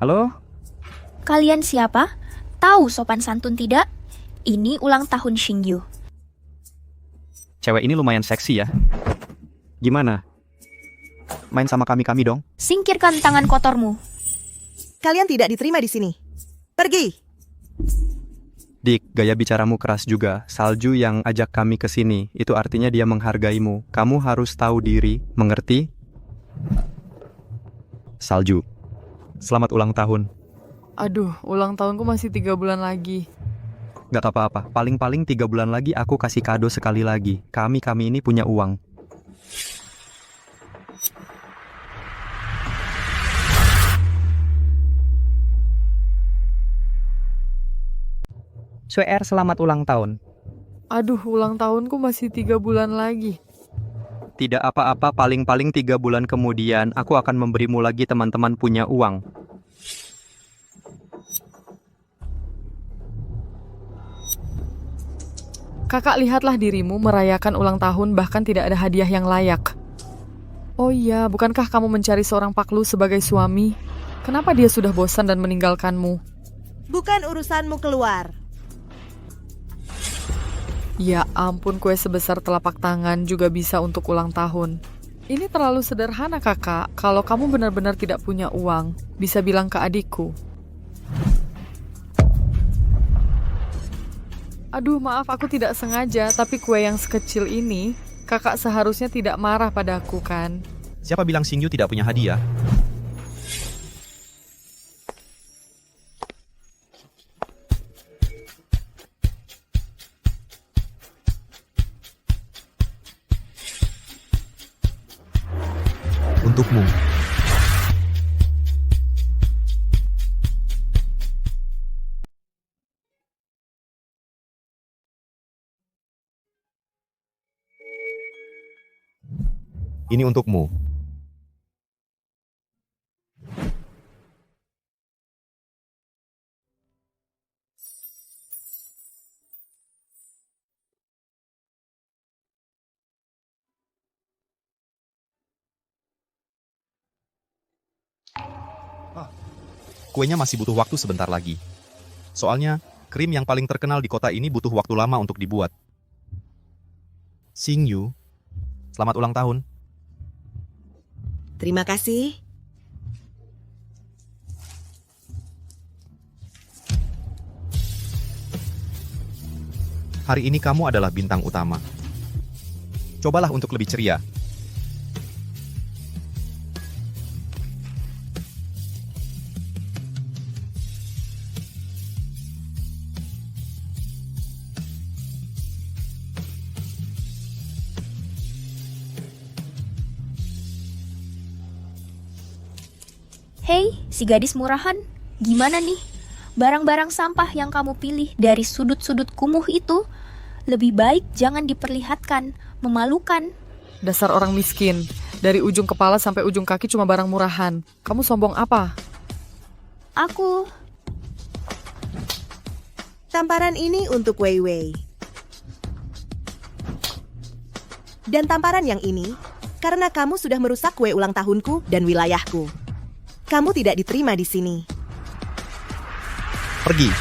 Halo? Kalian siapa? Tahu sopan santun tidak? Ini ulang tahun Xingyu. Cewek ini lumayan seksi ya. Gimana? Main sama kami-kami dong? Singkirkan tangan kotormu. Kalian tidak diterima di sini. Pergi. Dik, gaya bicaramu keras juga. Salju yang ajak kami ke sini, itu artinya dia menghargaimu. Kamu harus tahu diri, mengerti? Salju, selamat ulang tahun. Aduh, ulang tahunku masih 3 bulan lagi. Gak apa-apa, paling-paling 3 bulan lagi aku kasih kado sekali lagi. Kami ini punya uang. Suer, selamat ulang tahun. Aduh, ulang tahunku masih 3 bulan lagi. Tidak apa-apa, paling-paling 3 bulan kemudian aku akan memberimu lagi teman-teman punya uang. Kakak, lihatlah dirimu merayakan ulang tahun bahkan tidak ada hadiah yang layak. Oh iya, bukankah kamu mencari seorang paklu sebagai suami? Kenapa dia sudah bosan dan meninggalkanmu? Bukan urusanmu keluar. Ya ampun, kue sebesar telapak tangan juga bisa untuk ulang tahun. Ini terlalu sederhana, kakak. Kalau kamu benar-benar tidak punya uang, bisa bilang ke adikku. Aduh, maaf, aku tidak sengaja, tapi kue yang sekecil ini, kakak seharusnya tidak marah padaku, kan? Siapa bilang Xingyu tidak punya hadiah? Untukmu. Ini untukmu. Kuenya masih butuh waktu sebentar lagi. Soalnya, krim yang paling terkenal di kota ini butuh waktu lama untuk dibuat. Xingyu, selamat ulang tahun. Terima kasih. Hari ini kamu adalah bintang utama. Cobalah untuk lebih ceria. Hei, si gadis murahan, gimana nih? Barang-barang sampah yang kamu pilih dari sudut-sudut kumuh itu lebih baik jangan diperlihatkan, memalukan. Dasar orang miskin, dari ujung kepala sampai ujung kaki cuma barang murahan. Kamu sombong apa? Aku... Tamparan ini untuk Wei Wei. Dan tamparan yang ini, Karena kamu sudah merusak kue ulang tahunku dan wilayahku. Kamu tidak diterima di sini. Pergi.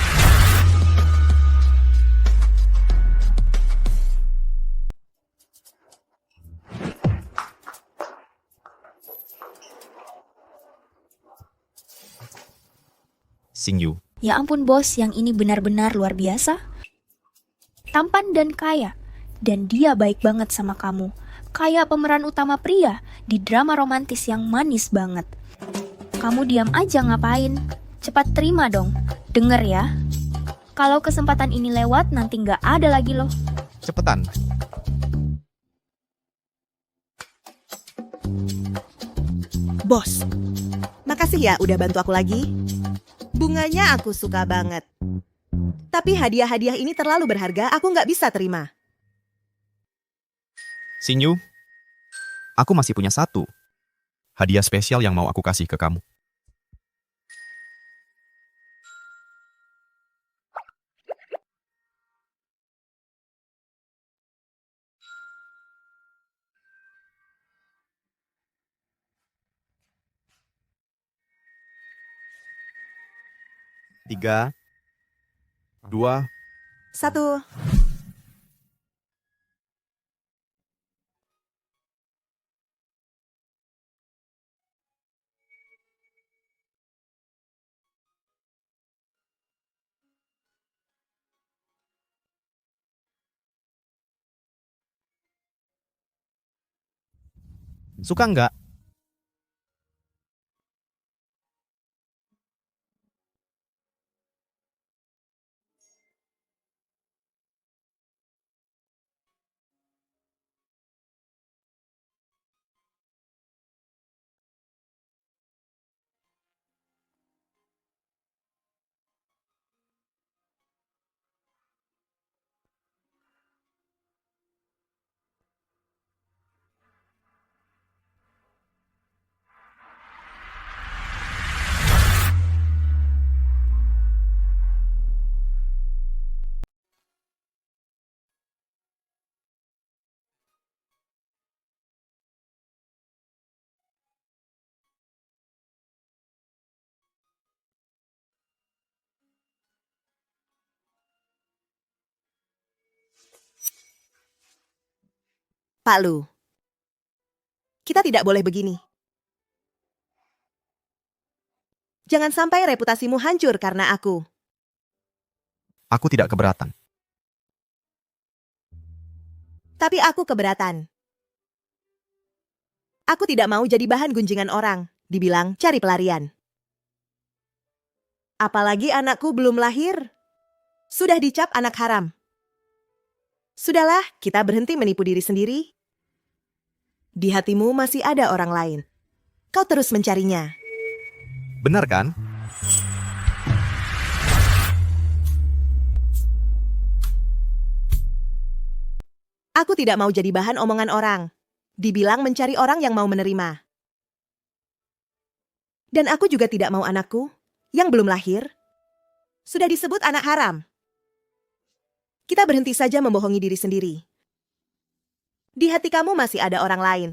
Xingyu. Ya ampun bos, yang ini benar-benar luar biasa. Tampan dan kaya. Dan dia baik banget sama kamu. Kayak pemeran utama pria di drama romantis yang manis banget. Kamu diam aja ngapain? Cepat terima dong. Denger ya. Kalau kesempatan ini lewat, nanti nggak ada lagi loh. Cepetan. Bos, makasih ya udah bantu aku lagi. Bunganya aku suka banget. Tapi hadiah-hadiah ini terlalu berharga, aku nggak bisa terima. Xingyu, aku masih punya satu hadiah spesial yang mau aku kasih ke kamu. Tiga, dua, 1. Suka nggak? Pak Lu, kita tidak boleh begini. Jangan sampai reputasimu hancur karena aku. Aku tidak keberatan. Tapi aku keberatan. Aku tidak mau jadi bahan gunjingan orang, dibilang cari pelarian. Apalagi anakku belum lahir, sudah dicap anak haram. Sudahlah, kita berhenti menipu diri sendiri. Di hatimu masih ada orang lain. Kau terus mencarinya. Benar kan? Aku tidak mau jadi bahan omongan orang. Dibilang mencari orang yang mau menerima. Dan aku juga tidak mau anakku, yang belum lahir, sudah disebut anak haram. Kita berhenti saja membohongi diri sendiri. Di hati kamu masih ada orang lain.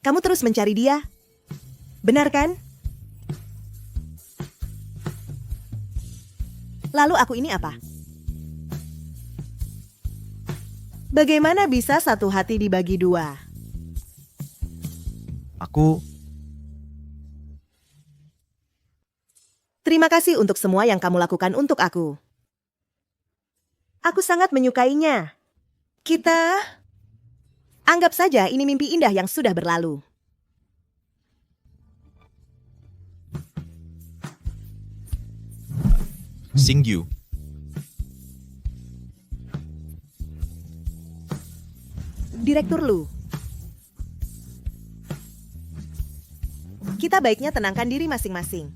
Kamu terus mencari dia. Benar kan? Lalu aku ini apa? Bagaimana bisa satu hati dibagi dua? Terima kasih untuk semua yang kamu lakukan untuk aku. Aku sangat menyukainya. Kita anggap saja ini mimpi indah yang sudah berlalu. Xingyu. Direktur Lu. Kita baiknya tenangkan diri masing-masing.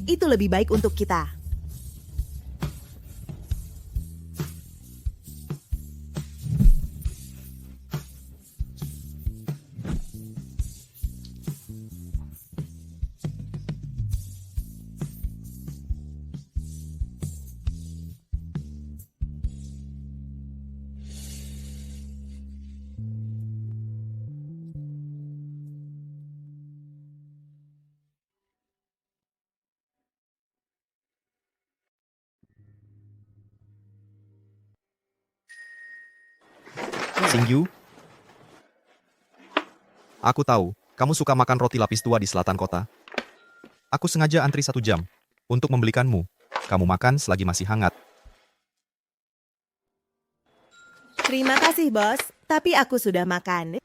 Itu lebih baik untuk kita. Xingyu, aku tahu kamu suka makan roti lapis tua di selatan kota. Aku sengaja antri 1 jam untuk membelikanmu. Kamu makan selagi masih hangat. Terima kasih, bos. Tapi aku sudah makan.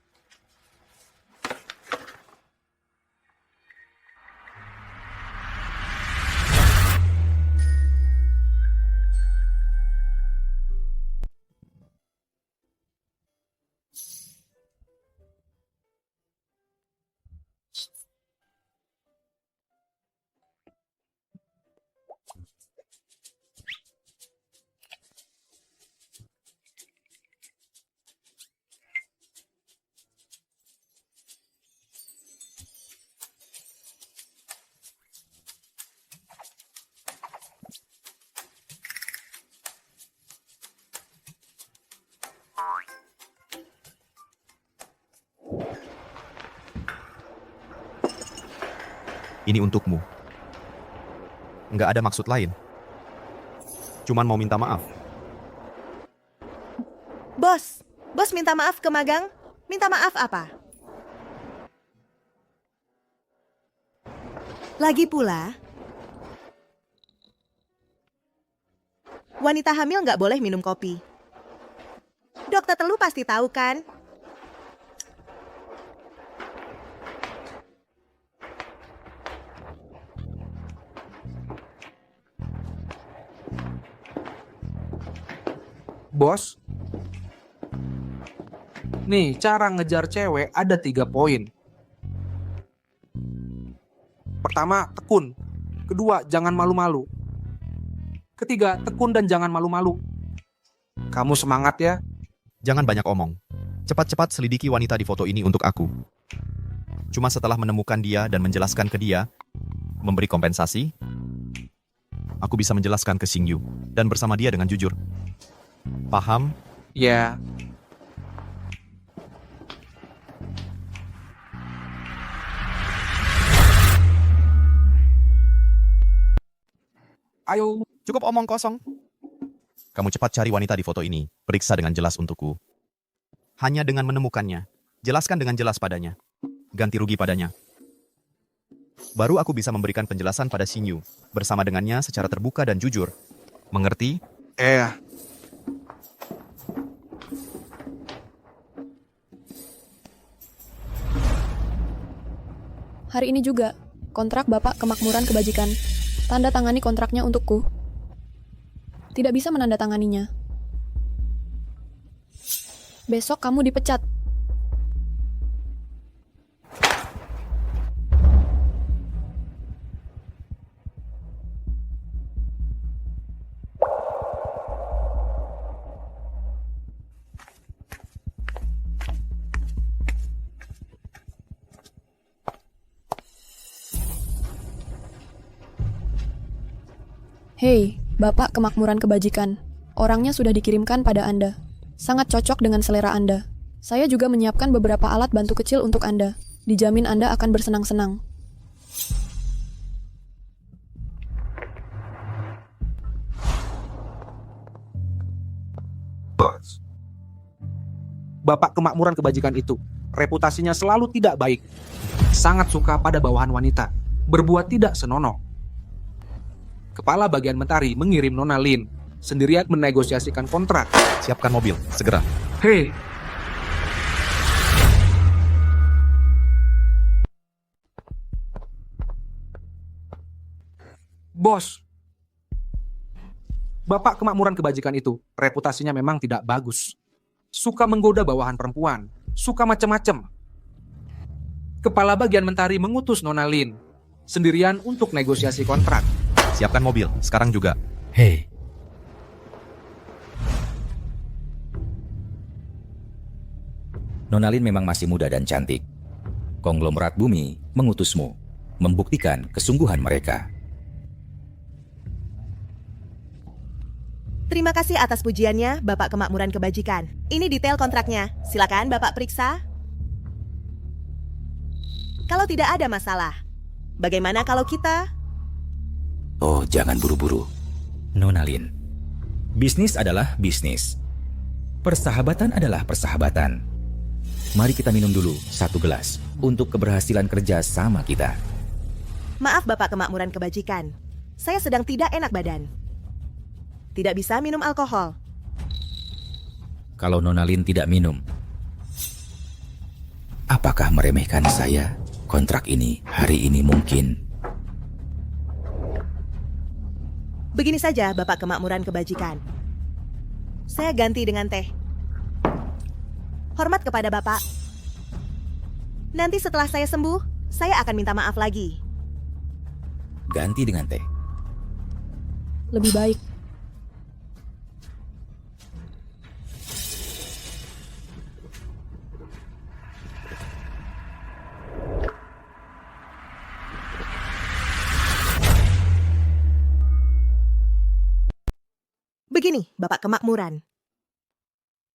Ini untukmu. Nggak ada maksud lain. Cuman mau minta maaf. Bos minta maaf ke magang? Minta maaf apa? Lagi pula, wanita hamil nggak boleh minum kopi. Dokter Telu pasti tahu kan? Bos, nih cara ngejar cewek ada 3 poin. Pertama, tekun. Kedua, jangan malu-malu. Ketiga, tekun dan jangan malu-malu. Kamu semangat ya? Jangan banyak omong. Cepat-cepat selidiki wanita di foto ini untuk aku. Cuma setelah menemukan dia dan menjelaskan ke dia, memberi kompensasi, aku bisa menjelaskan ke Xingyu dan bersama dia dengan jujur. Paham? Ya. Ayo. Cukup omong kosong. Kamu cepat cari wanita di foto ini. Periksa dengan jelas untukku. Hanya dengan menemukannya. Jelaskan dengan jelas padanya. Ganti rugi padanya. Baru aku bisa memberikan penjelasan pada Xingyu. Bersama dengannya secara terbuka dan jujur. Mengerti? Hari ini juga, kontrak Bapak Kemakmuran Kebajikan. Tanda tangani kontraknya untukku. Tidak bisa menandatanganinya. Besok kamu dipecat. Hei, Bapak Kemakmuran Kebajikan. Orangnya sudah dikirimkan pada Anda. Sangat cocok dengan selera Anda. Saya juga menyiapkan beberapa alat bantu kecil untuk Anda. Dijamin Anda akan bersenang-senang. Bos. Bapak Kemakmuran Kebajikan itu, reputasinya selalu tidak baik. Sangat suka pada bawahan wanita. Berbuat tidak senonoh. Kepala bagian Mentari mengirim Nona Lin sendirian menegosiasikan kontrak. Siapkan mobil, segera. Hei. Bos. Bapak Kemakmuran Kebajikan itu, reputasinya memang tidak bagus. Suka menggoda bawahan perempuan, suka macam-macam. Kepala bagian Mentari mengutus Nona Lin sendirian untuk negosiasi kontrak. Siapkan mobil, sekarang juga. Hei. Nonalin memang masih muda dan cantik. Konglomerat bumi mengutusmu, membuktikan kesungguhan mereka. Terima kasih atas pujiannya, Bapak Kemakmuran Kebajikan. Ini detail kontraknya. Silakan Bapak periksa. Kalau tidak ada masalah, bagaimana kalau kita... Oh, jangan buru-buru. Nonalin, bisnis adalah bisnis. Persahabatan adalah persahabatan. Mari kita minum dulu satu gelas untuk keberhasilan kerja sama kita. Maaf Bapak Kemakmuran Kebajikan, saya sedang tidak enak badan. Tidak bisa minum alkohol. Kalau Nona Lin tidak minum, apakah meremehkan saya? Kontrak ini hari ini mungkin. Begini saja Bapak Kemakmuran Kebajikan. Saya ganti dengan teh. Hormat kepada Bapak. Nanti setelah saya sembuh, saya akan minta maaf lagi. Ganti dengan teh. Lebih baik. Begini, Bapak Kemakmuran.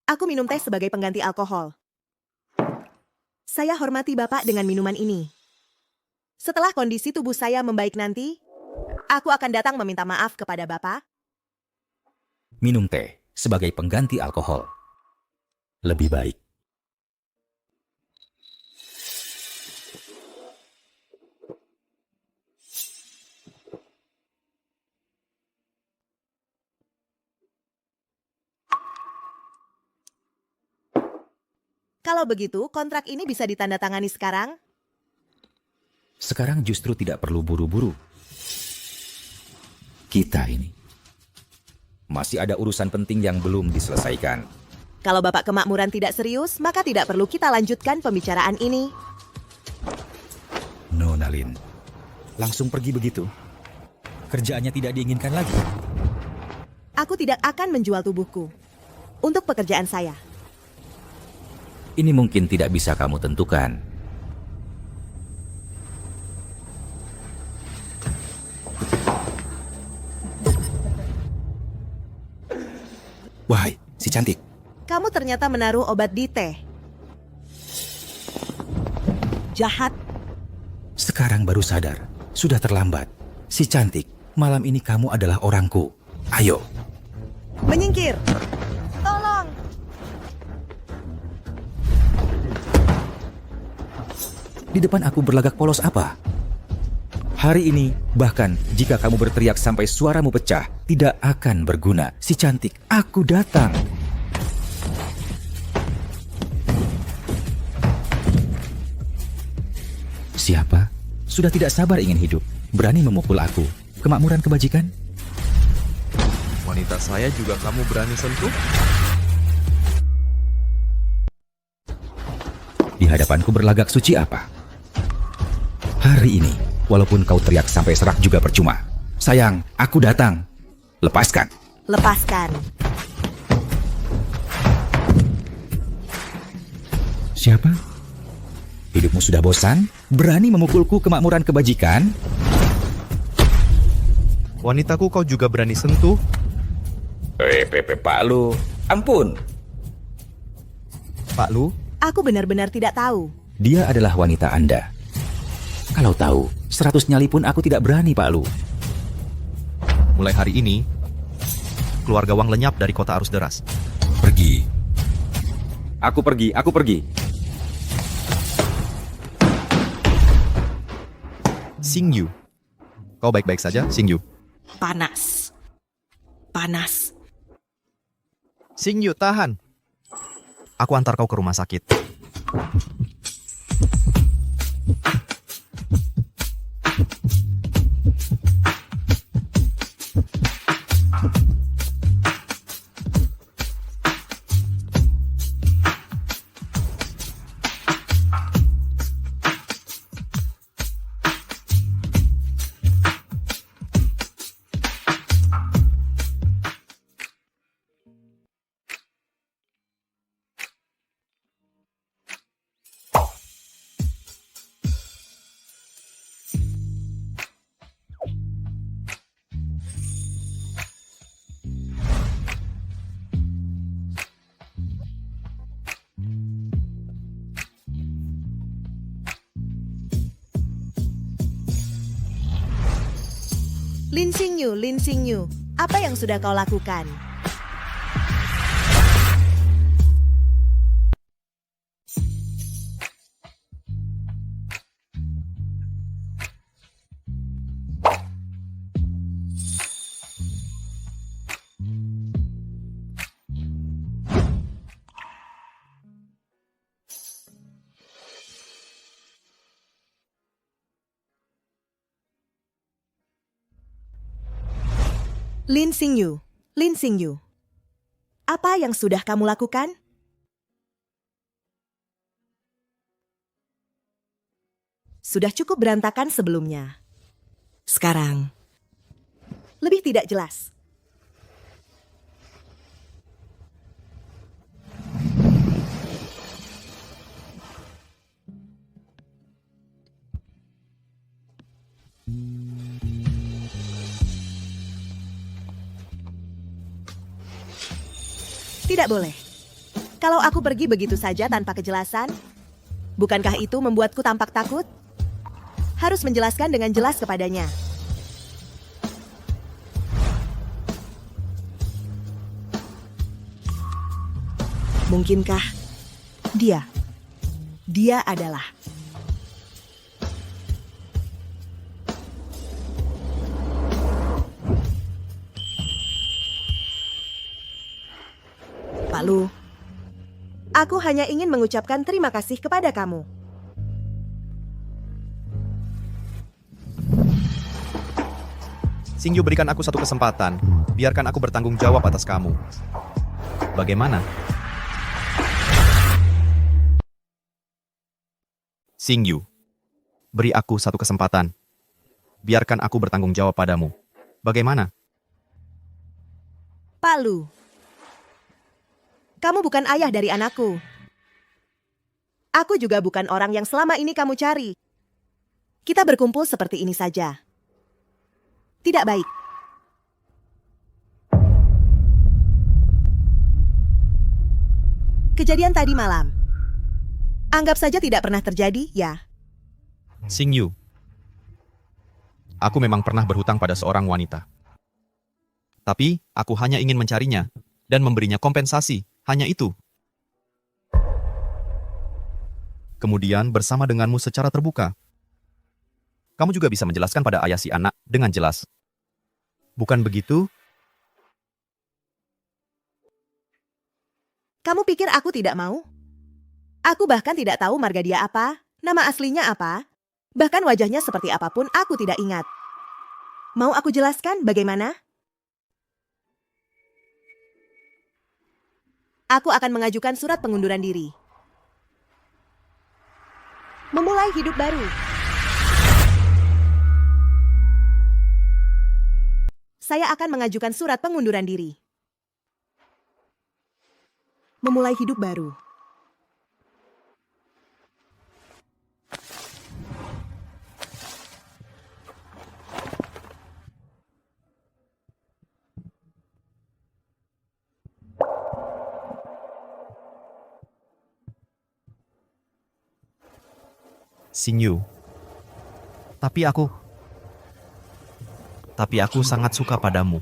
Aku minum teh sebagai pengganti alkohol. Saya hormati Bapak dengan minuman ini. Setelah kondisi tubuh saya membaik nanti, aku akan datang meminta maaf kepada Bapak. Minum teh sebagai pengganti alkohol. Lebih baik. Kalau begitu, kontrak ini bisa ditandatangani sekarang? Sekarang justru tidak perlu buru-buru. Kita ini masih ada urusan penting yang belum diselesaikan. Kalau Bapak Kemakmuran tidak serius, maka tidak perlu kita lanjutkan pembicaraan ini. Nona Lin, langsung pergi begitu? Kerjaannya tidak diinginkan lagi. Aku tidak akan menjual tubuhku untuk pekerjaan saya. Ini mungkin tidak bisa kamu tentukan. Wahai, si cantik. Kamu ternyata menaruh obat di teh. Jahat. Sekarang baru sadar, sudah terlambat. Si cantik, malam ini kamu adalah orangku. Ayo. Menyingkir. Tolong. Di depan aku berlagak polos apa? Hari ini, bahkan jika kamu berteriak sampai suaramu pecah, tidak akan berguna. Si cantik, aku datang. Siapa? Sudah tidak sabar ingin hidup. Berani memukul aku. Kemakmuran kebajikan? Wanita saya juga kamu berani sentuh? Di hadapanku berlagak suci apa? Hari ini, walaupun kau teriak sampai serak juga percuma. Sayang, aku datang. Lepaskan. Lepaskan. Siapa? Hidupmu sudah bosan? Berani memukulku kemakmuran kebajikan? Wanitaku kau juga berani sentuh? Pak Lu, ampun. Pak Lu? Aku benar-benar tidak tahu. Dia adalah wanita Anda. Kalau tahu, 100 nyali pun aku tidak berani, Pak Lu. Mulai hari ini, keluarga Wang lenyap dari kota arus deras. Pergi. Aku pergi, aku pergi. Xing Yu. Kau baik-baik saja, Xing Yu? Panas. Panas. Xing Yu, tahan. Aku antar kau ke rumah sakit. Lin Xingyu, apa yang sudah kau lakukan? Lin Xingyu, Lin Xingyu. Apa yang sudah kamu lakukan? Sudah cukup berantakan sebelumnya. Sekarang, lebih tidak jelas. Tidak boleh. Kalau aku pergi begitu saja tanpa kejelasan, bukankah itu membuatku tampak takut? Harus menjelaskan dengan jelas kepadanya. Mungkinkah dia adalah Pak Lu? Aku hanya ingin mengucapkan terima kasih kepada kamu. Xingyu, berikan aku satu kesempatan. Biarkan aku bertanggung jawab atas kamu. Bagaimana? Xingyu, beri aku satu kesempatan. Biarkan aku bertanggung jawab padamu. Bagaimana? Pak Lu, kamu bukan ayah dari anakku. Aku juga bukan orang yang selama ini kamu cari. Kita berkumpul seperti ini saja. Tidak baik. Kejadian tadi malam. Anggap saja tidak pernah terjadi, ya. Xingyu, aku memang pernah berhutang pada seorang wanita. Tapi, aku hanya ingin mencarinya dan memberinya kompensasi. Hanya itu. Kemudian bersama denganmu secara terbuka. Kamu juga bisa menjelaskan pada ayah si anak dengan jelas. Bukan begitu? Kamu pikir aku tidak mau? Aku bahkan tidak tahu marga dia apa, nama aslinya apa, bahkan wajahnya seperti apapun aku tidak ingat. Mau aku jelaskan bagaimana? Aku akan mengajukan surat pengunduran diri. Memulai hidup baru. Saya akan mengajukan surat pengunduran diri. Memulai hidup baru. Xingyu, tapi aku sangat suka padamu.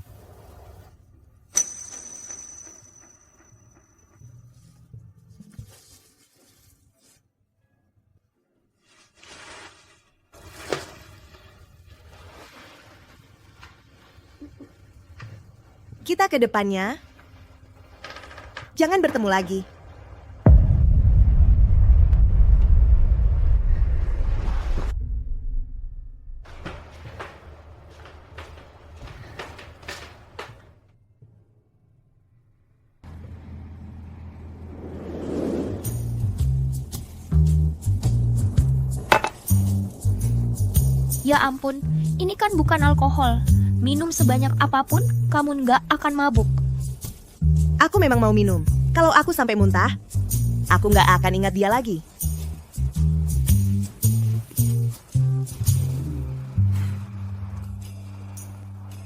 Kita ke depannya. Jangan bertemu lagi. Ya ampun, ini kan bukan alkohol. Minum sebanyak apapun, kamu nggak akan mabuk. Aku memang mau minum. Kalau aku sampai muntah, aku nggak akan ingat dia lagi.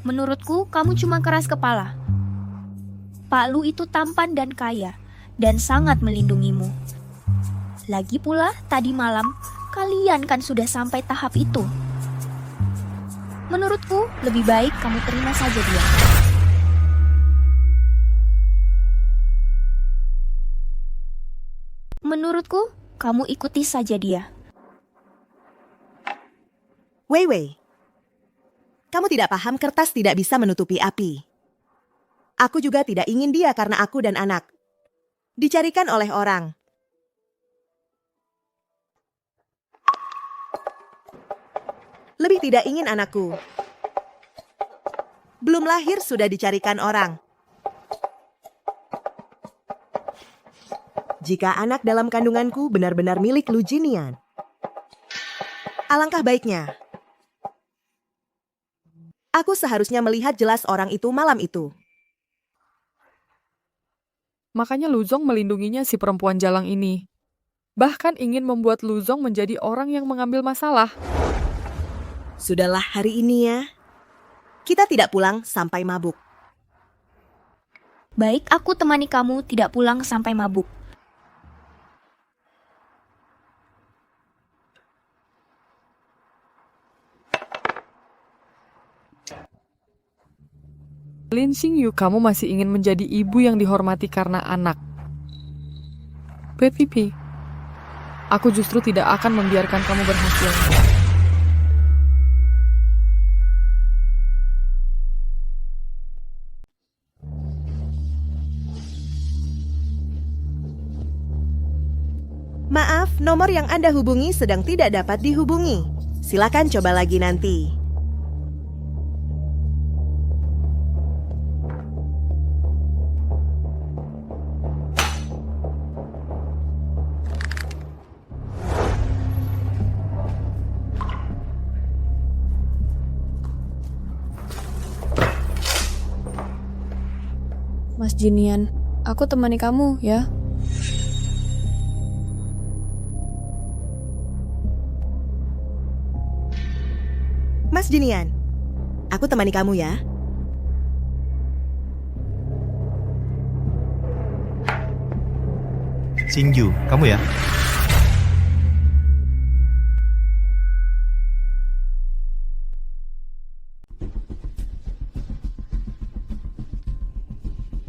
Menurutku, kamu cuma keras kepala. Pak Lu itu tampan dan kaya, dan sangat melindungimu. Lagi pula, tadi malam, kalian kan sudah sampai tahap itu. Menurutku, lebih baik kamu terima saja dia. Menurutku, kamu ikuti saja dia. Wei Wei, kamu tidak paham kertas tidak bisa menutupi api. Aku juga tidak ingin dia karena aku dan anak. Dicarikan oleh orang. Lebih tidak ingin anakku. Belum lahir sudah dicarikan orang. Jika anak dalam kandunganku benar-benar milik Lu Jinian, alangkah baiknya. Aku seharusnya melihat jelas orang itu malam itu. Makanya Luzong melindunginya si perempuan jalang ini. Bahkan ingin membuat Luzong menjadi orang yang mengambil masalah. Sudahlah hari ini ya. Kita tidak pulang sampai mabuk. Baik, aku temani kamu tidak pulang sampai mabuk. Lin Xingyu, kamu masih ingin menjadi ibu yang dihormati karena anak. Bad pipi. Aku justru tidak akan membiarkan kamu berhasil. Maaf, nomor yang Anda hubungi sedang tidak dapat dihubungi. Silakan coba lagi nanti. Mas Jinian, aku temani kamu ya. Mas Jinian, aku temani kamu ya. Xingyu, kamu ya?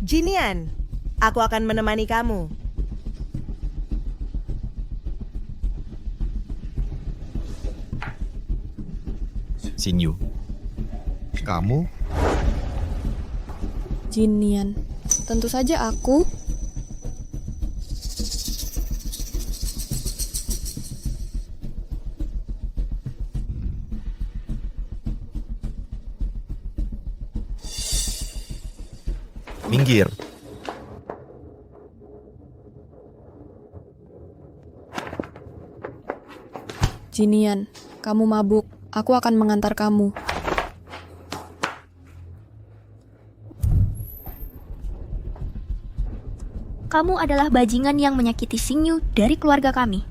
Jinian, aku akan menemani kamu. Xingyu, kamu? Jinian, tentu saja aku. Minggir. Jinian, kamu mabuk. Aku akan mengantar kamu. Kamu adalah bajingan yang menyakiti Xingyu dari keluarga kami.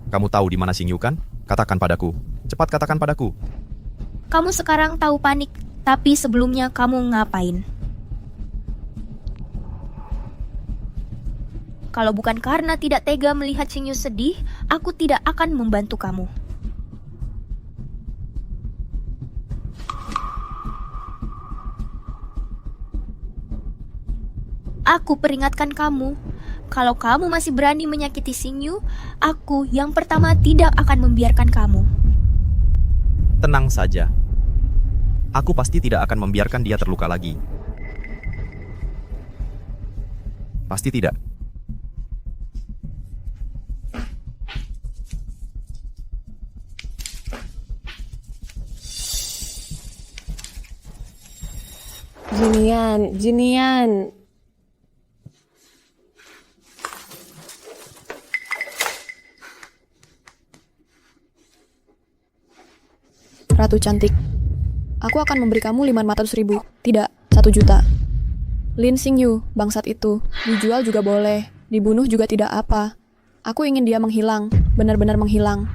Kamu tahu di mana Xingyu kan? Katakan padaku. Cepat katakan padaku. Kamu sekarang tahu panik, tapi sebelumnya kamu ngapain? Kalau bukan karena tidak tega melihat Xingyu sedih, aku tidak akan membantu kamu. Aku peringatkan kamu, kalau kamu masih berani menyakiti Xingyu, aku yang pertama tidak akan membiarkan kamu. Tenang saja. Aku pasti tidak akan membiarkan dia terluka lagi. Pasti tidak. Jinian. Ratu cantik, aku akan memberi kamu 500.000, tidak 1 juta. Lin Xingyu, bangsat itu, dijual juga boleh, dibunuh juga tidak apa. Aku ingin dia menghilang, benar-benar menghilang.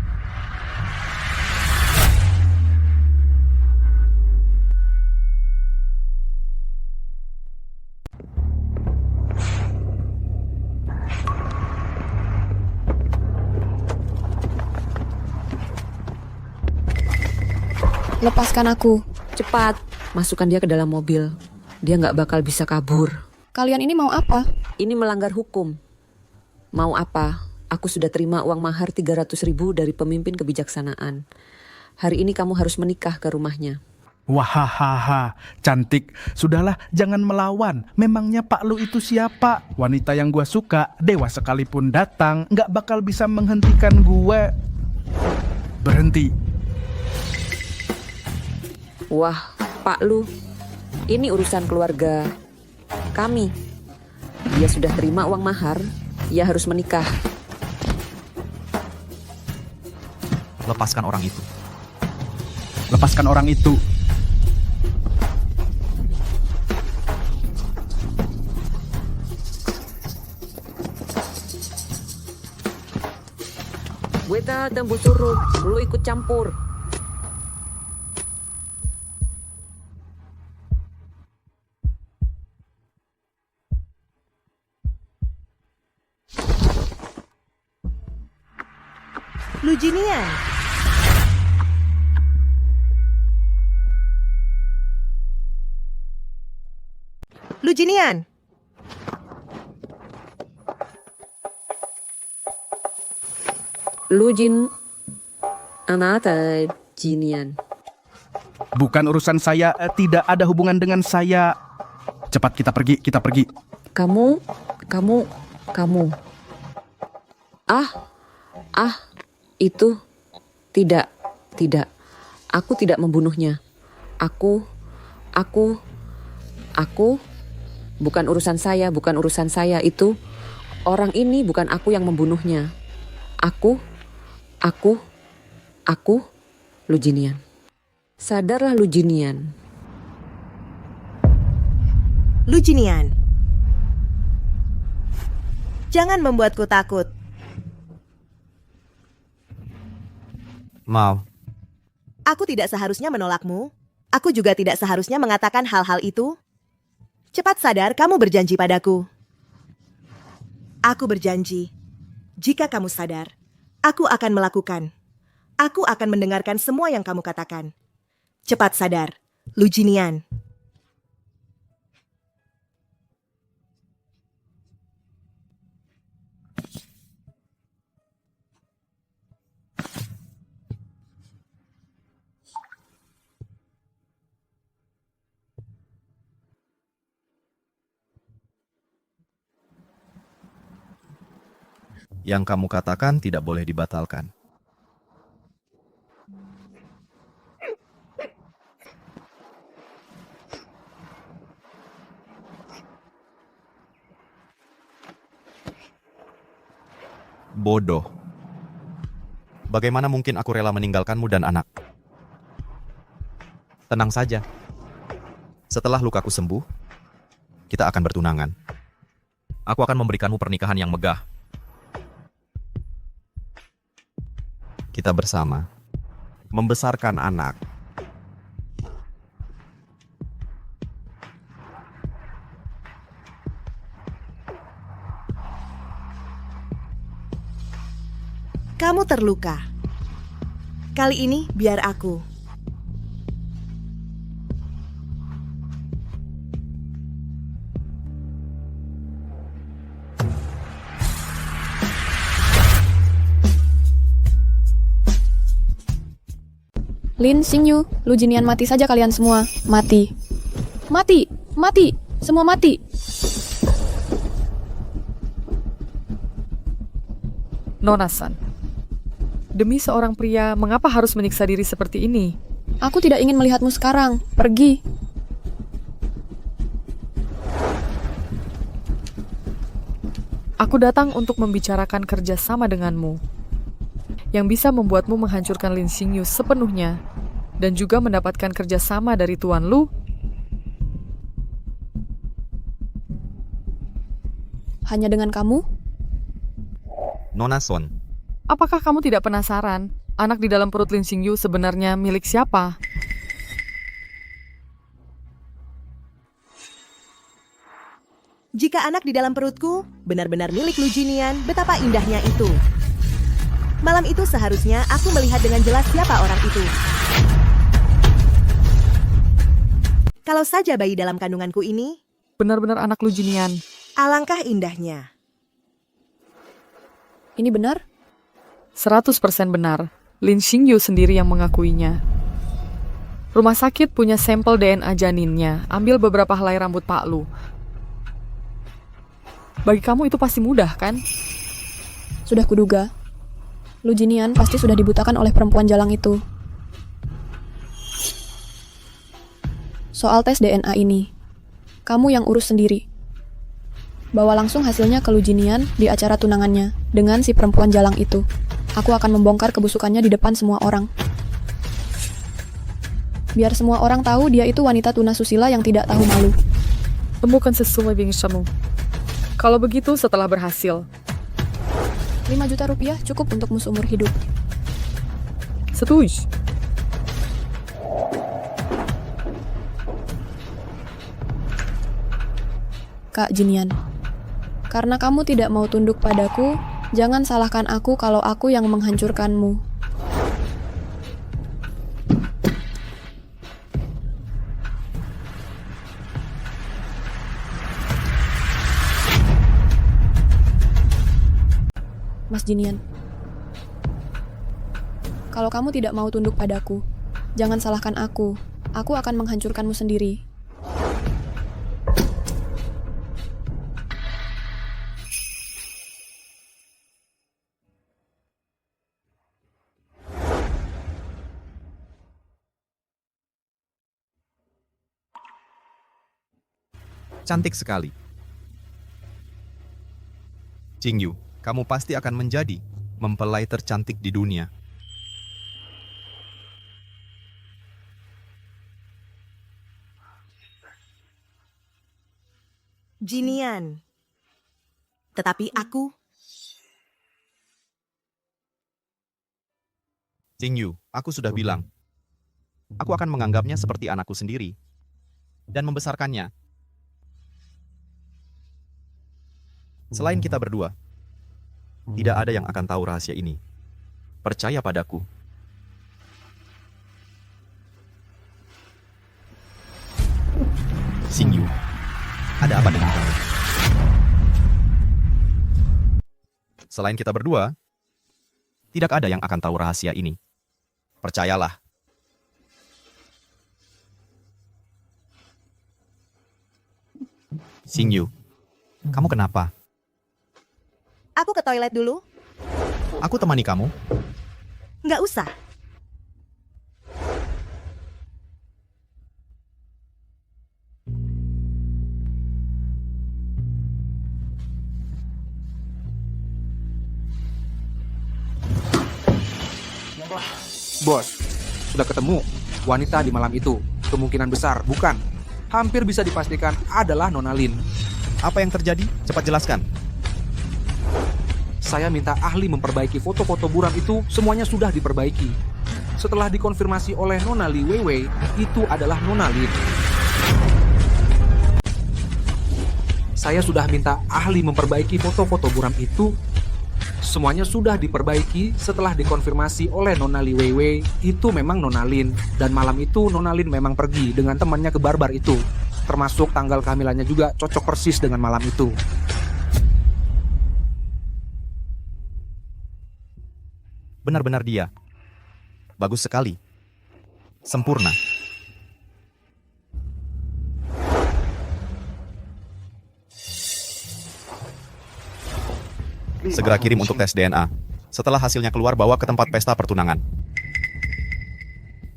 Lepaskan aku. Cepat, masukkan dia ke dalam mobil. Dia nggak bakal bisa kabur. Kalian ini mau apa? Ini melanggar hukum. Mau apa? Aku sudah terima uang mahar 300.000 dari pemimpin kebijaksanaan. Hari ini kamu harus menikah ke rumahnya. Wahahaha, cantik. Sudahlah, jangan melawan. Memangnya Pak Lu itu siapa? Wanita yang gua suka, dewa sekalipun datang, nggak bakal bisa menghentikan gue. Berhenti. Wah, Pak Lu, ini urusan keluarga kami. Dia sudah terima uang mahar, ia harus menikah. Lepaskan orang itu. Lepaskan orang itu. Weta tembus suruh, lu ikut campur. Lu Jinian. Lu Jinian. Lu Jin, Anata Jinian. Bukan urusan saya, tidak ada hubungan dengan saya. Cepat kita pergi. Kamu. Itu tidak. Aku tidak membunuhnya. Aku. Bukan urusan saya itu. Orang ini bukan aku yang membunuhnya. Aku, Lu Jinian. Sadarlah Lu Jinian. Lu Jinian. Jangan membuatku takut. Mau. Aku tidak seharusnya menolakmu. Aku juga tidak seharusnya mengatakan hal-hal itu. Cepat sadar, kamu berjanji padaku. Aku berjanji. Jika kamu sadar, aku akan melakukan. Aku akan mendengarkan semua yang kamu katakan. Cepat sadar, Lu Jinian. Yang kamu katakan tidak boleh dibatalkan. Bodoh. Bagaimana mungkin aku rela meninggalkanmu dan anak? Tenang saja. Setelah lukaku sembuh, kita akan bertunangan. Aku akan memberikanmu pernikahan yang megah. Kita bersama membesarkan anak. Kamu terluka. Kali ini biar aku. Lin Xingyu, Lu Jinian mati saja kalian semua. Mati. Semua mati. Nona-san, demi seorang pria, mengapa harus menyiksa diri seperti ini? Aku tidak ingin melihatmu sekarang. Pergi. Aku datang untuk membicarakan kerjasama denganmu, yang bisa membuatmu menghancurkan Lin Xingyu sepenuhnya, dan juga mendapatkan kerjasama dari Tuan Lu. Hanya dengan kamu? Nona Son. Apakah kamu tidak penasaran, anak di dalam perut Lin Xingyu sebenarnya milik siapa? Jika anak di dalam perutku benar-benar milik Lu Jinian, betapa indahnya itu. Malam itu seharusnya aku melihat dengan jelas siapa orang itu. Kalau saja bayi dalam kandunganku ini benar-benar anak Lu Jinian. Alangkah indahnya. Ini benar? 100% benar. Lin Xingyu sendiri yang mengakuinya. Rumah sakit punya sampel DNA janinnya. Ambil beberapa helai rambut Pak Lu. Bagi kamu itu pasti mudah, kan? Sudah kuduga. Lu Jinian pasti sudah dibutakan oleh perempuan jalang itu. Soal tes DNA ini, kamu yang urus sendiri. Bawa langsung hasilnya ke Lu Jinian di acara tunangannya dengan si perempuan jalang itu. Aku akan membongkar kebusukannya di depan semua orang. Biar semua orang tahu dia itu wanita tunasusila yang tidak tahu malu. Temukan sesuai bingsamu. Kalau begitu setelah berhasil, 5 juta rupiah cukup untukmu seumur hidup. Setuju. Kak Jinian, karena kamu tidak mau tunduk padaku, jangan salahkan aku kalau aku yang menghancurkanmu. Mas Jinian, kalau kamu tidak mau tunduk padaku, jangan salahkan aku. Aku akan menghancurkanmu sendiri. Cantik sekali. Jingyu, kamu pasti akan menjadi mempelai tercantik di dunia. Jinian. Tetapi aku... Jingyu, aku sudah bilang. Aku akan menganggapnya seperti anakku sendiri. Dan membesarkannya. Selain kita berdua, tidak ada yang akan tahu rahasia ini. Percaya padaku. Xingyu, ada apa dengan kamu? Selain kita berdua, tidak ada yang akan tahu rahasia ini. Percayalah. Xingyu, kamu kenapa? Aku ke toilet dulu. Aku temani kamu. Nggak usah. Bos, sudah ketemu wanita di malam itu. Kemungkinan besar bukan. Hampir bisa dipastikan adalah Nona Lin. Apa yang terjadi? Cepat jelaskan. Saya minta ahli memperbaiki foto-foto buram itu, semuanya sudah diperbaiki. Setelah dikonfirmasi oleh Nona Li Weiwei, itu adalah Nona Lin. Saya sudah minta ahli memperbaiki foto-foto buram itu, semuanya sudah diperbaiki setelah dikonfirmasi oleh Nona Li Weiwei, itu memang Nona Lin. Dan malam itu Nona Lin memang pergi dengan temannya ke barbar itu. Termasuk tanggal kehamilannya juga cocok persis dengan malam itu. Benar-benar dia. Bagus sekali. Sempurna. Segera kirim untuk tes DNA. Setelah hasilnya keluar, bawa ke tempat pesta pertunangan.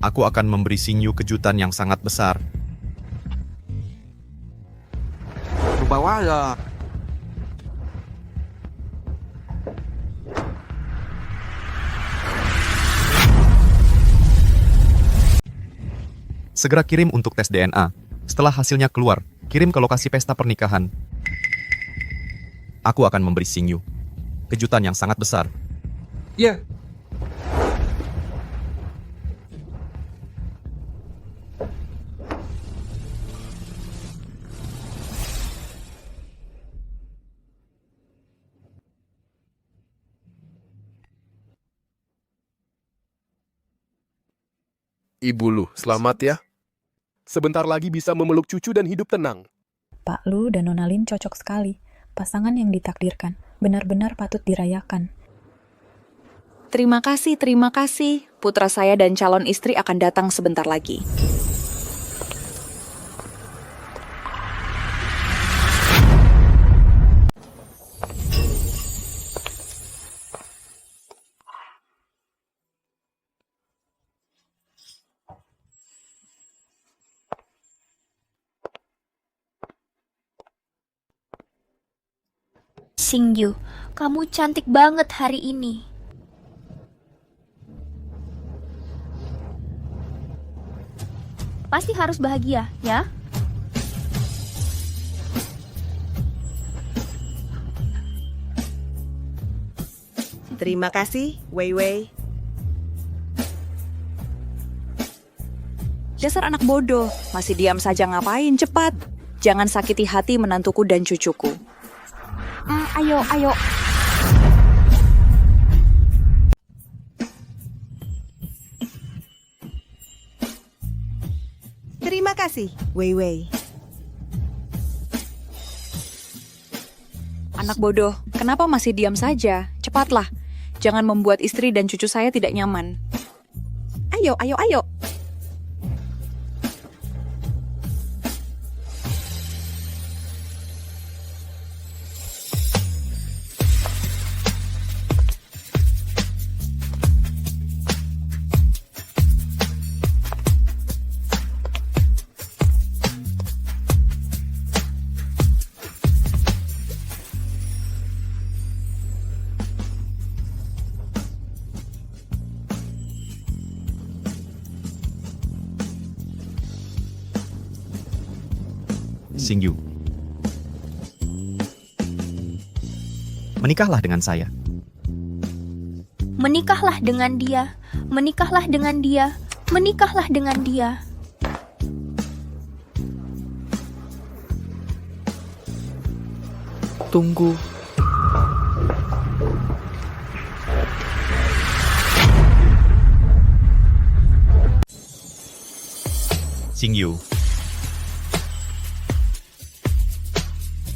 Aku akan memberi Xingyu kejutan yang sangat besar. Bawa ya. Segera kirim untuk tes DNA. Setelah hasilnya keluar, kirim ke lokasi pesta pernikahan. Aku akan memberi Xingyu kejutan yang sangat besar. Ya. Ibu Lu, selamat ya. Sebentar lagi bisa memeluk cucu dan hidup tenang. Pak Lu dan Nona Lin cocok sekali. Pasangan yang ditakdirkan. Benar-benar patut dirayakan. Terima kasih, terima kasih. Putra saya dan calon istri akan datang sebentar lagi. Xingyu, kamu cantik banget hari ini. Pasti harus bahagia, ya? Terima kasih, Wei Wei. Dasar anak bodoh, masih diam saja ngapain? Cepat, jangan sakiti hati menantuku dan cucuku. Ayo, ayo. Terima kasih, Wei Wei. Anak bodoh, kenapa masih diam saja? Cepatlah, jangan membuat istri dan cucu saya tidak nyaman. Ayo, ayo, ayo. Xingyu, menikahlah dengan saya. Menikahlah dengan dia, menikahlah dengan dia, menikahlah dengan dia. Tunggu. Xingyu,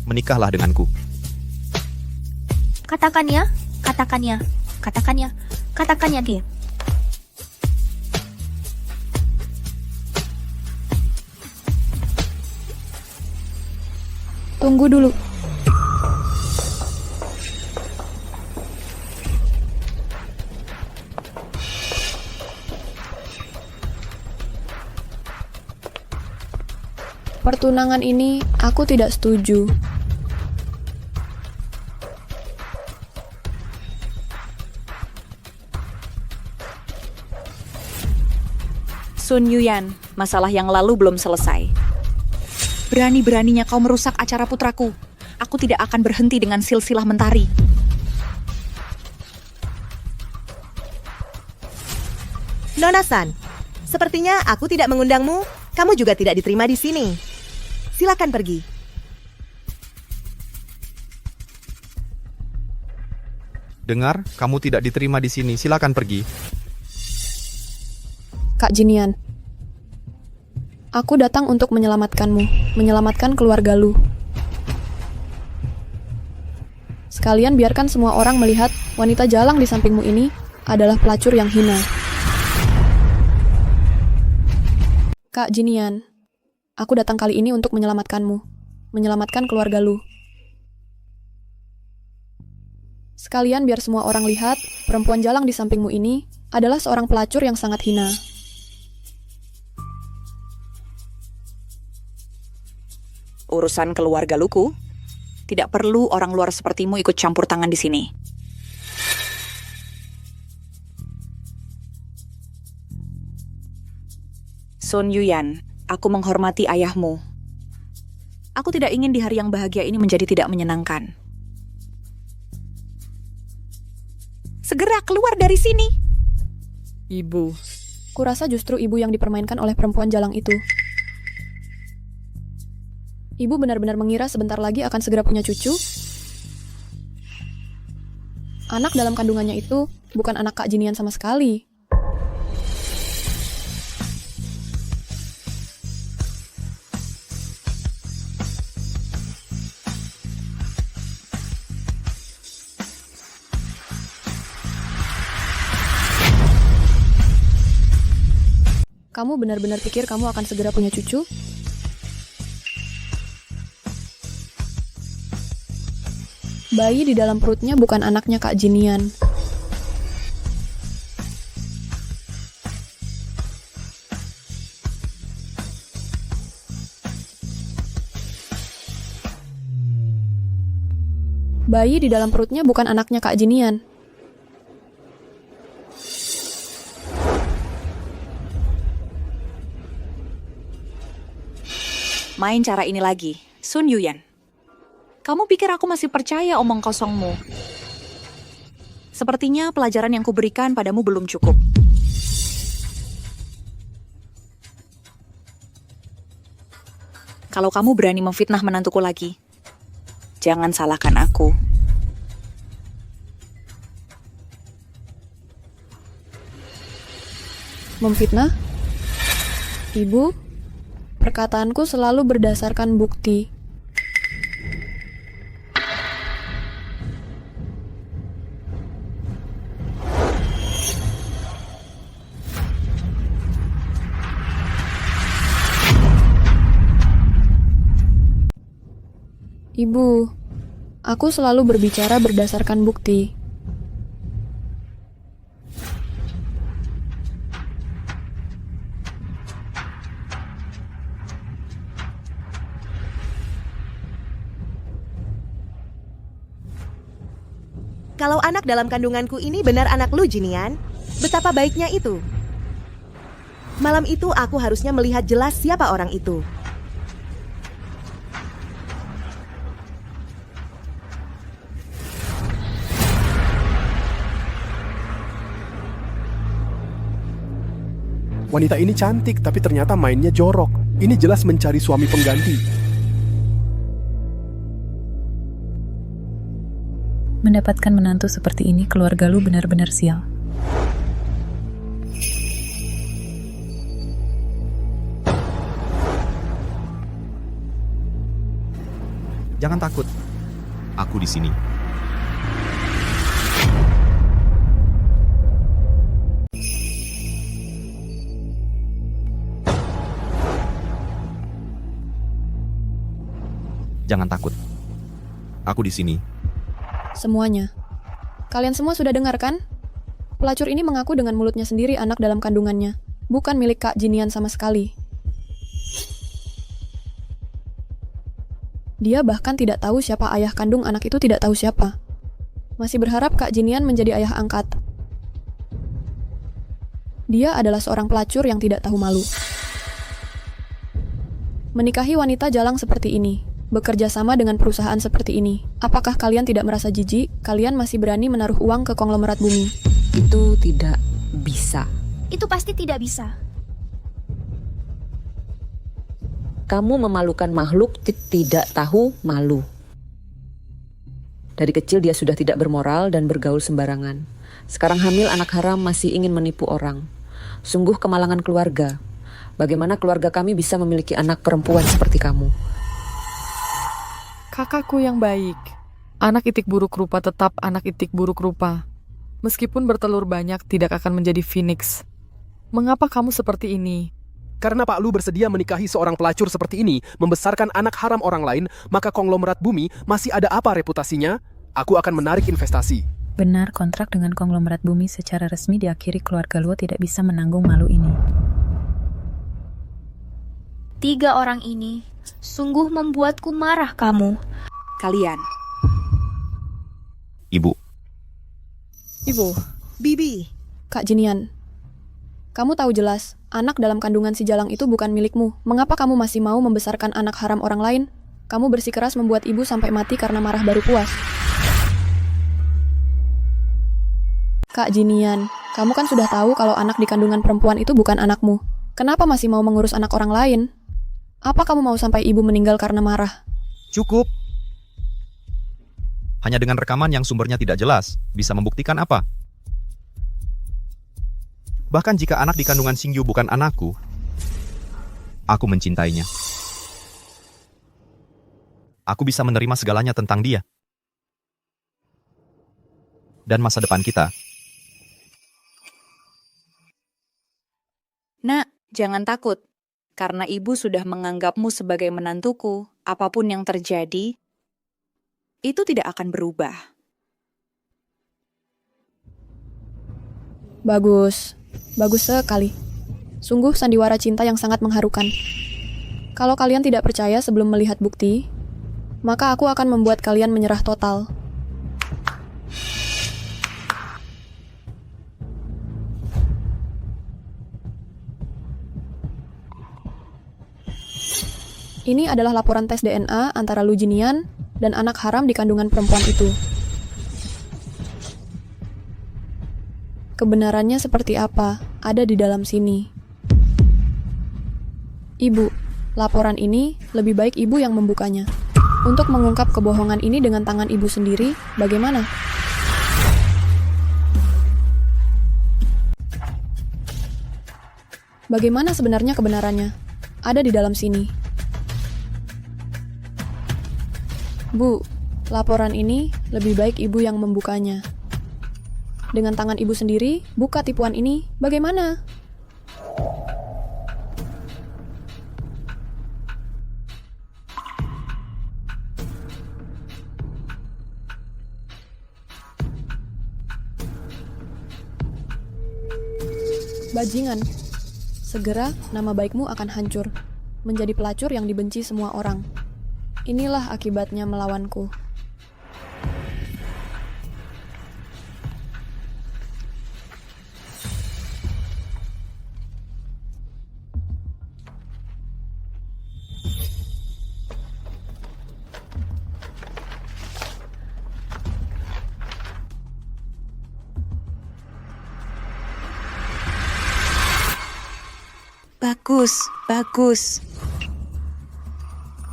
menikahlah denganku. Katakan ya, katakan ya, katakan ya, katakan ya, dia. Tunggu dulu. Pertunangan ini aku tidak setuju. Sun Yuyan, masalah yang lalu belum selesai. Berani-beraninya kau merusak acara putraku. Aku tidak akan berhenti dengan silsilah mentari. Nona San, sepertinya aku tidak mengundangmu. Kamu juga tidak diterima di sini. Silakan pergi. Dengar, kamu tidak diterima di sini. Silakan pergi. Kak Jinian, aku datang untuk menyelamatkanmu, menyelamatkan keluarga lu. Sekalian biarkan semua orang melihat wanita jalang di sampingmu ini adalah pelacur yang hina. Kak Jinian, aku datang kali ini untuk menyelamatkanmu, menyelamatkan keluarga lu. Sekalian biar semua orang lihat perempuan jalang di sampingmu ini adalah seorang pelacur yang sangat hina. Urusan keluarga luku, tidak perlu orang luar sepertimu ikut campur tangan di sini. Sun Yuyan, aku menghormati ayahmu. Aku tidak ingin di hari yang bahagia ini menjadi tidak menyenangkan. Segera keluar dari sini. Ibu. Kurasa justru ibu yang dipermainkan oleh perempuan jalang itu. Ibu benar-benar mengira sebentar lagi akan segera punya cucu? Anak dalam kandungannya itu bukan anak Kak Jinian sama sekali. Kamu benar-benar pikir kamu akan segera punya cucu? Bayi di dalam perutnya bukan anaknya Kak Jinian. Bayi di dalam perutnya bukan anaknya Kak Jinian. Main cara ini lagi, Sun Yuyan. Kamu pikir aku masih percaya omong kosongmu? Sepertinya pelajaran yang kuberikan padamu belum cukup. Kalau kamu berani memfitnah menantuku lagi, jangan salahkan aku. Memfitnah? Ibu, perkataanku selalu berdasarkan bukti. Ibu, aku selalu berbicara berdasarkan bukti. Kalau anak dalam kandunganku ini benar anak lu, Jinian, betapa baiknya itu. Malam itu aku harusnya melihat jelas siapa orang itu. Wanita ini cantik, tapi ternyata mainnya jorok. Ini jelas mencari suami pengganti. Mendapatkan menantu seperti ini, keluarga lu benar-benar sial. Jangan takut. Aku di sini. Jangan takut. Aku di sini. Semuanya. Kalian semua sudah dengar kan? Pelacur ini mengaku dengan mulutnya sendiri anak dalam kandungannya, bukan milik Kak Jinian sama sekali. Dia bahkan tidak tahu siapa ayah kandung anak itu, tidak tahu siapa. Masih berharap Kak Jinian menjadi ayah angkat. Dia adalah seorang pelacur yang tidak tahu malu. Menikahi wanita jalang seperti ini, bekerja sama dengan perusahaan seperti ini. Apakah kalian tidak merasa jijik? Kalian masih berani menaruh uang ke konglomerat bumi? Itu tidak bisa. Itu pasti tidak bisa. Kamu memalukan makhluk tidak tahu malu. Dari kecil dia sudah tidak bermoral dan bergaul sembarangan. Sekarang hamil anak haram masih ingin menipu orang. Sungguh kemalangan keluarga. Bagaimana keluarga kami bisa memiliki anak perempuan seperti kamu? Kakakku yang baik. Anak itik buruk rupa tetap anak itik buruk rupa. Meskipun bertelur banyak, tidak akan menjadi phoenix. Mengapa kamu seperti ini? Karena Pak Lu bersedia menikahi seorang pelacur seperti ini, membesarkan anak haram orang lain, maka konglomerat bumi masih ada apa reputasinya? Aku akan menarik investasi. Benar, kontrak dengan konglomerat bumi secara resmi diakhiri. Keluarga lu tidak bisa menanggung malu ini. 3 orang ini sungguh membuatku marah kamu. Kalian. Ibu. Ibu. Bibi. Kak Jinian. Kamu tahu jelas, anak dalam kandungan si jalang itu bukan milikmu. Mengapa kamu masih mau membesarkan anak haram orang lain? Kamu bersikeras membuat ibu sampai mati karena marah baru puas. Kak Jinian, kamu kan sudah tahu kalau anak di kandungan perempuan itu bukan anakmu. Kenapa masih mau mengurus anak orang lain? Apa kamu mau sampai ibu meninggal karena marah? Cukup. Hanya dengan rekaman yang sumbernya tidak jelas, bisa membuktikan apa? Bahkan jika anak di kandungan Xingyu bukan anakku, aku mencintainya. Aku bisa menerima segalanya tentang dia. Dan masa depan kita. Nak, jangan takut. Karena ibu sudah menganggapmu sebagai menantuku, apapun yang terjadi, itu tidak akan berubah. Bagus. Bagus sekali. Sungguh sandiwara cinta yang sangat mengharukan. Kalau kalian tidak percaya sebelum melihat bukti, maka aku akan membuat kalian menyerah total. Ini adalah laporan tes DNA antara Lu Jinian dan anak haram di kandungan perempuan itu. Kebenarannya seperti apa? Ada di dalam sini. Ibu, laporan ini lebih baik ibu yang membukanya. Untuk mengungkap kebohongan ini dengan tangan ibu sendiri, bagaimana? Bagaimana sebenarnya kebenarannya? Ada di dalam sini. Bu, laporan ini lebih baik ibu yang membukanya. Dengan tangan ibu sendiri, buka tipuan ini, bagaimana? Bajingan, segera nama baikmu akan hancur, menjadi pelacur yang dibenci semua orang. Inilah akibatnya melawanku. Bagus, bagus.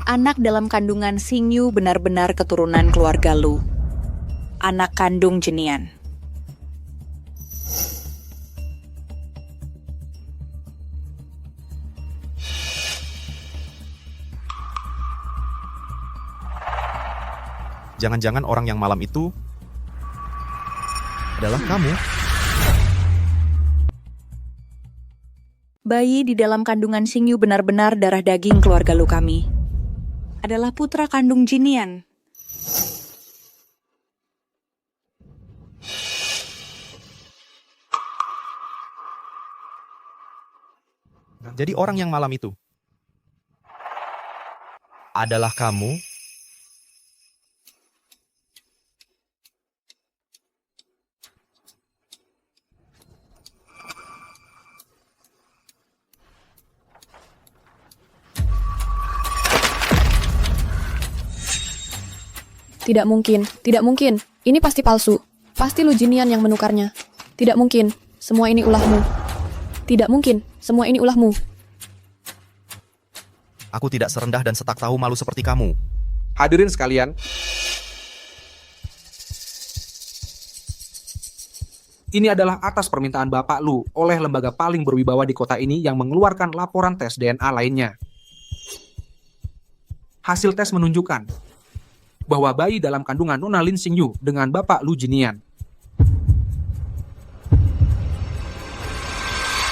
Anak dalam kandungan Xingyu benar-benar keturunan keluarga Lu. Anak kandung Jinian. Jangan-jangan orang yang malam itu adalah kamu? Bayi di dalam kandungan Xingyu benar-benar darah daging keluarga Lu kami. Adalah putra kandung Jinian. Jadi orang yang malam itu adalah kamu? Tidak mungkin, tidak mungkin. Ini pasti palsu. Pasti Lu Jinian yang menukarnya. Tidak mungkin, semua ini ulahmu. Tidak mungkin, semua ini ulahmu. Aku tidak serendah dan setak tahu malu seperti kamu. Hadirin sekalian, ini adalah atas permintaan Bapak Lu oleh lembaga paling berwibawa di kota ini yang mengeluarkan laporan tes DNA lainnya. Hasil tes menunjukkan bahwa bayi dalam kandungan Nona Lin Xingyu dengan Bapak Lu Jinian.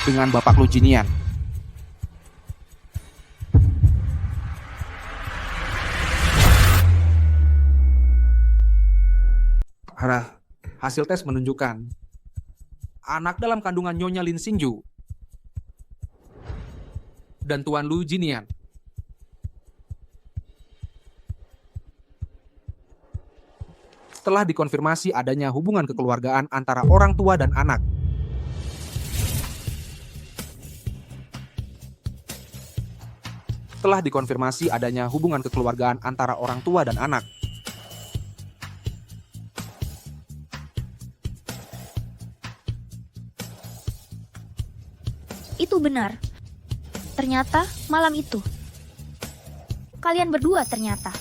Dengan Bapak Lu Jinian. Hasil tes menunjukkan anak dalam kandungan Nyonya Lin Xingyu dan Tuan Lu Jinian. Telah dikonfirmasi adanya hubungan kekeluargaan antara orang tua dan anak. Telah dikonfirmasi adanya hubungan kekeluargaan antara orang tua dan anak. Itu benar. Ternyata malam itu. Kalian berdua ternyata.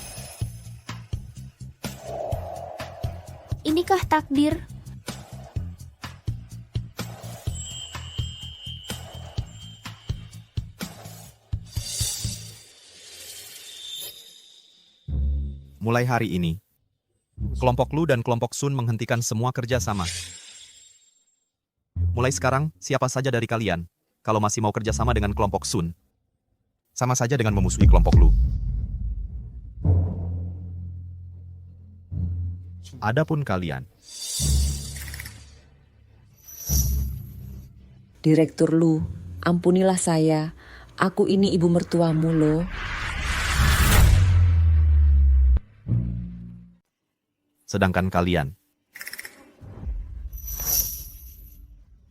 Inikah takdir? Mulai hari ini, kelompok Lu dan kelompok Sun menghentikan semua kerja sama. Mulai sekarang, siapa saja dari kalian, kalau masih mau kerja sama dengan kelompok Sun, sama saja dengan memusuhi kelompok Lu. Adapun kalian, Direktur Lu, ampunilah saya. Aku ini ibu mertuamu loh. sedangkan kalian,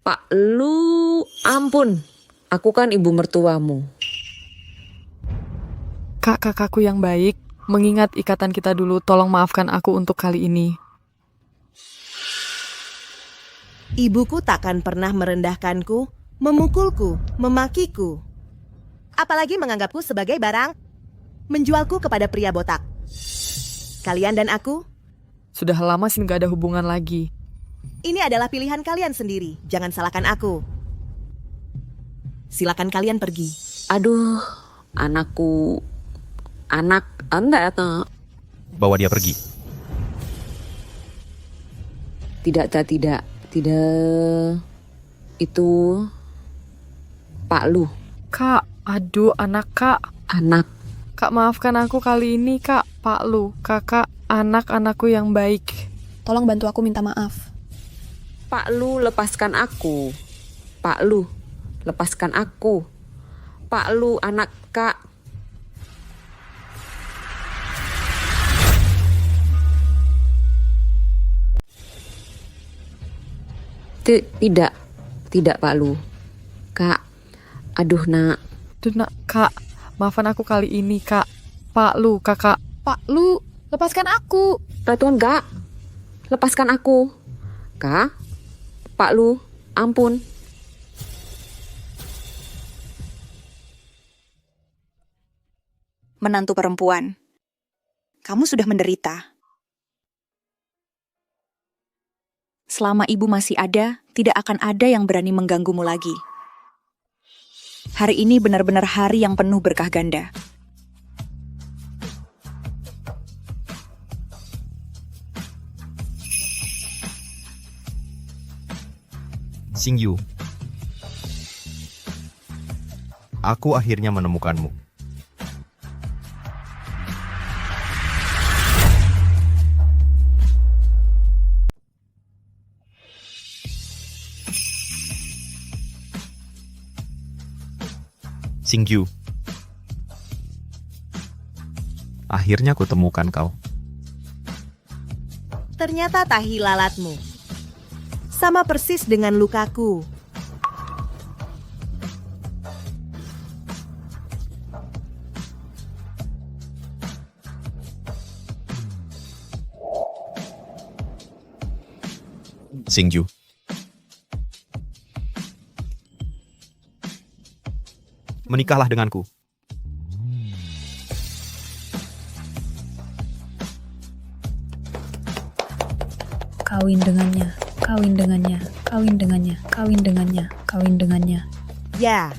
Pak Lu, ampun. Aku kan ibu mertuamu. Kak, kakakku yang baik, mengingat ikatan kita dulu, tolong maafkan aku untuk kali ini. Ibuku takkan pernah merendahkanku, memukulku, memakiku. Apalagi menganggapku sebagai barang, menjualku kepada pria botak. Kalian dan aku, Sudah lama sih nggak ada hubungan lagi. ini adalah pilihan kalian sendiri. Jangan salahkan aku. Silakan kalian pergi. Aduh, anakku. Anak, anda atau... Bawa dia pergi. Tidak. Itu Pak Lu. Kak, aduh anak kak. Anak. Kak, maafkan aku kali ini, Kak. Pak Lu, kakak, anak-anakku yang baik. Tolong bantu aku minta maaf. Pak Lu, lepaskan aku. Pak Lu, lepaskan aku. Pak Lu, anak kak. Tidak Pak Lu. Kak, aduh nak. Aduh nak, Kak. Maafkan aku kali ini, Kak. Pak Lu, kakak. Pak Lu, lepaskan aku. Ratuan Kak, lepaskan aku. Kak, Pak Lu, ampun. Menantu perempuan, kamu sudah menderita. Selama ibu masih ada, tidak akan ada yang berani mengganggumu lagi. Hari ini benar-benar hari yang penuh berkah ganda. Xingyu, aku akhirnya menemukanmu. Xingyu, akhirnya kutemukan kau. Ternyata tahi lalatmu. Sama persis dengan lukaku. Xingyu, menikahlah denganku. Kawin dengannya, kawin dengannya, kawin dengannya, kawin dengannya, kawin dengannya. Ya,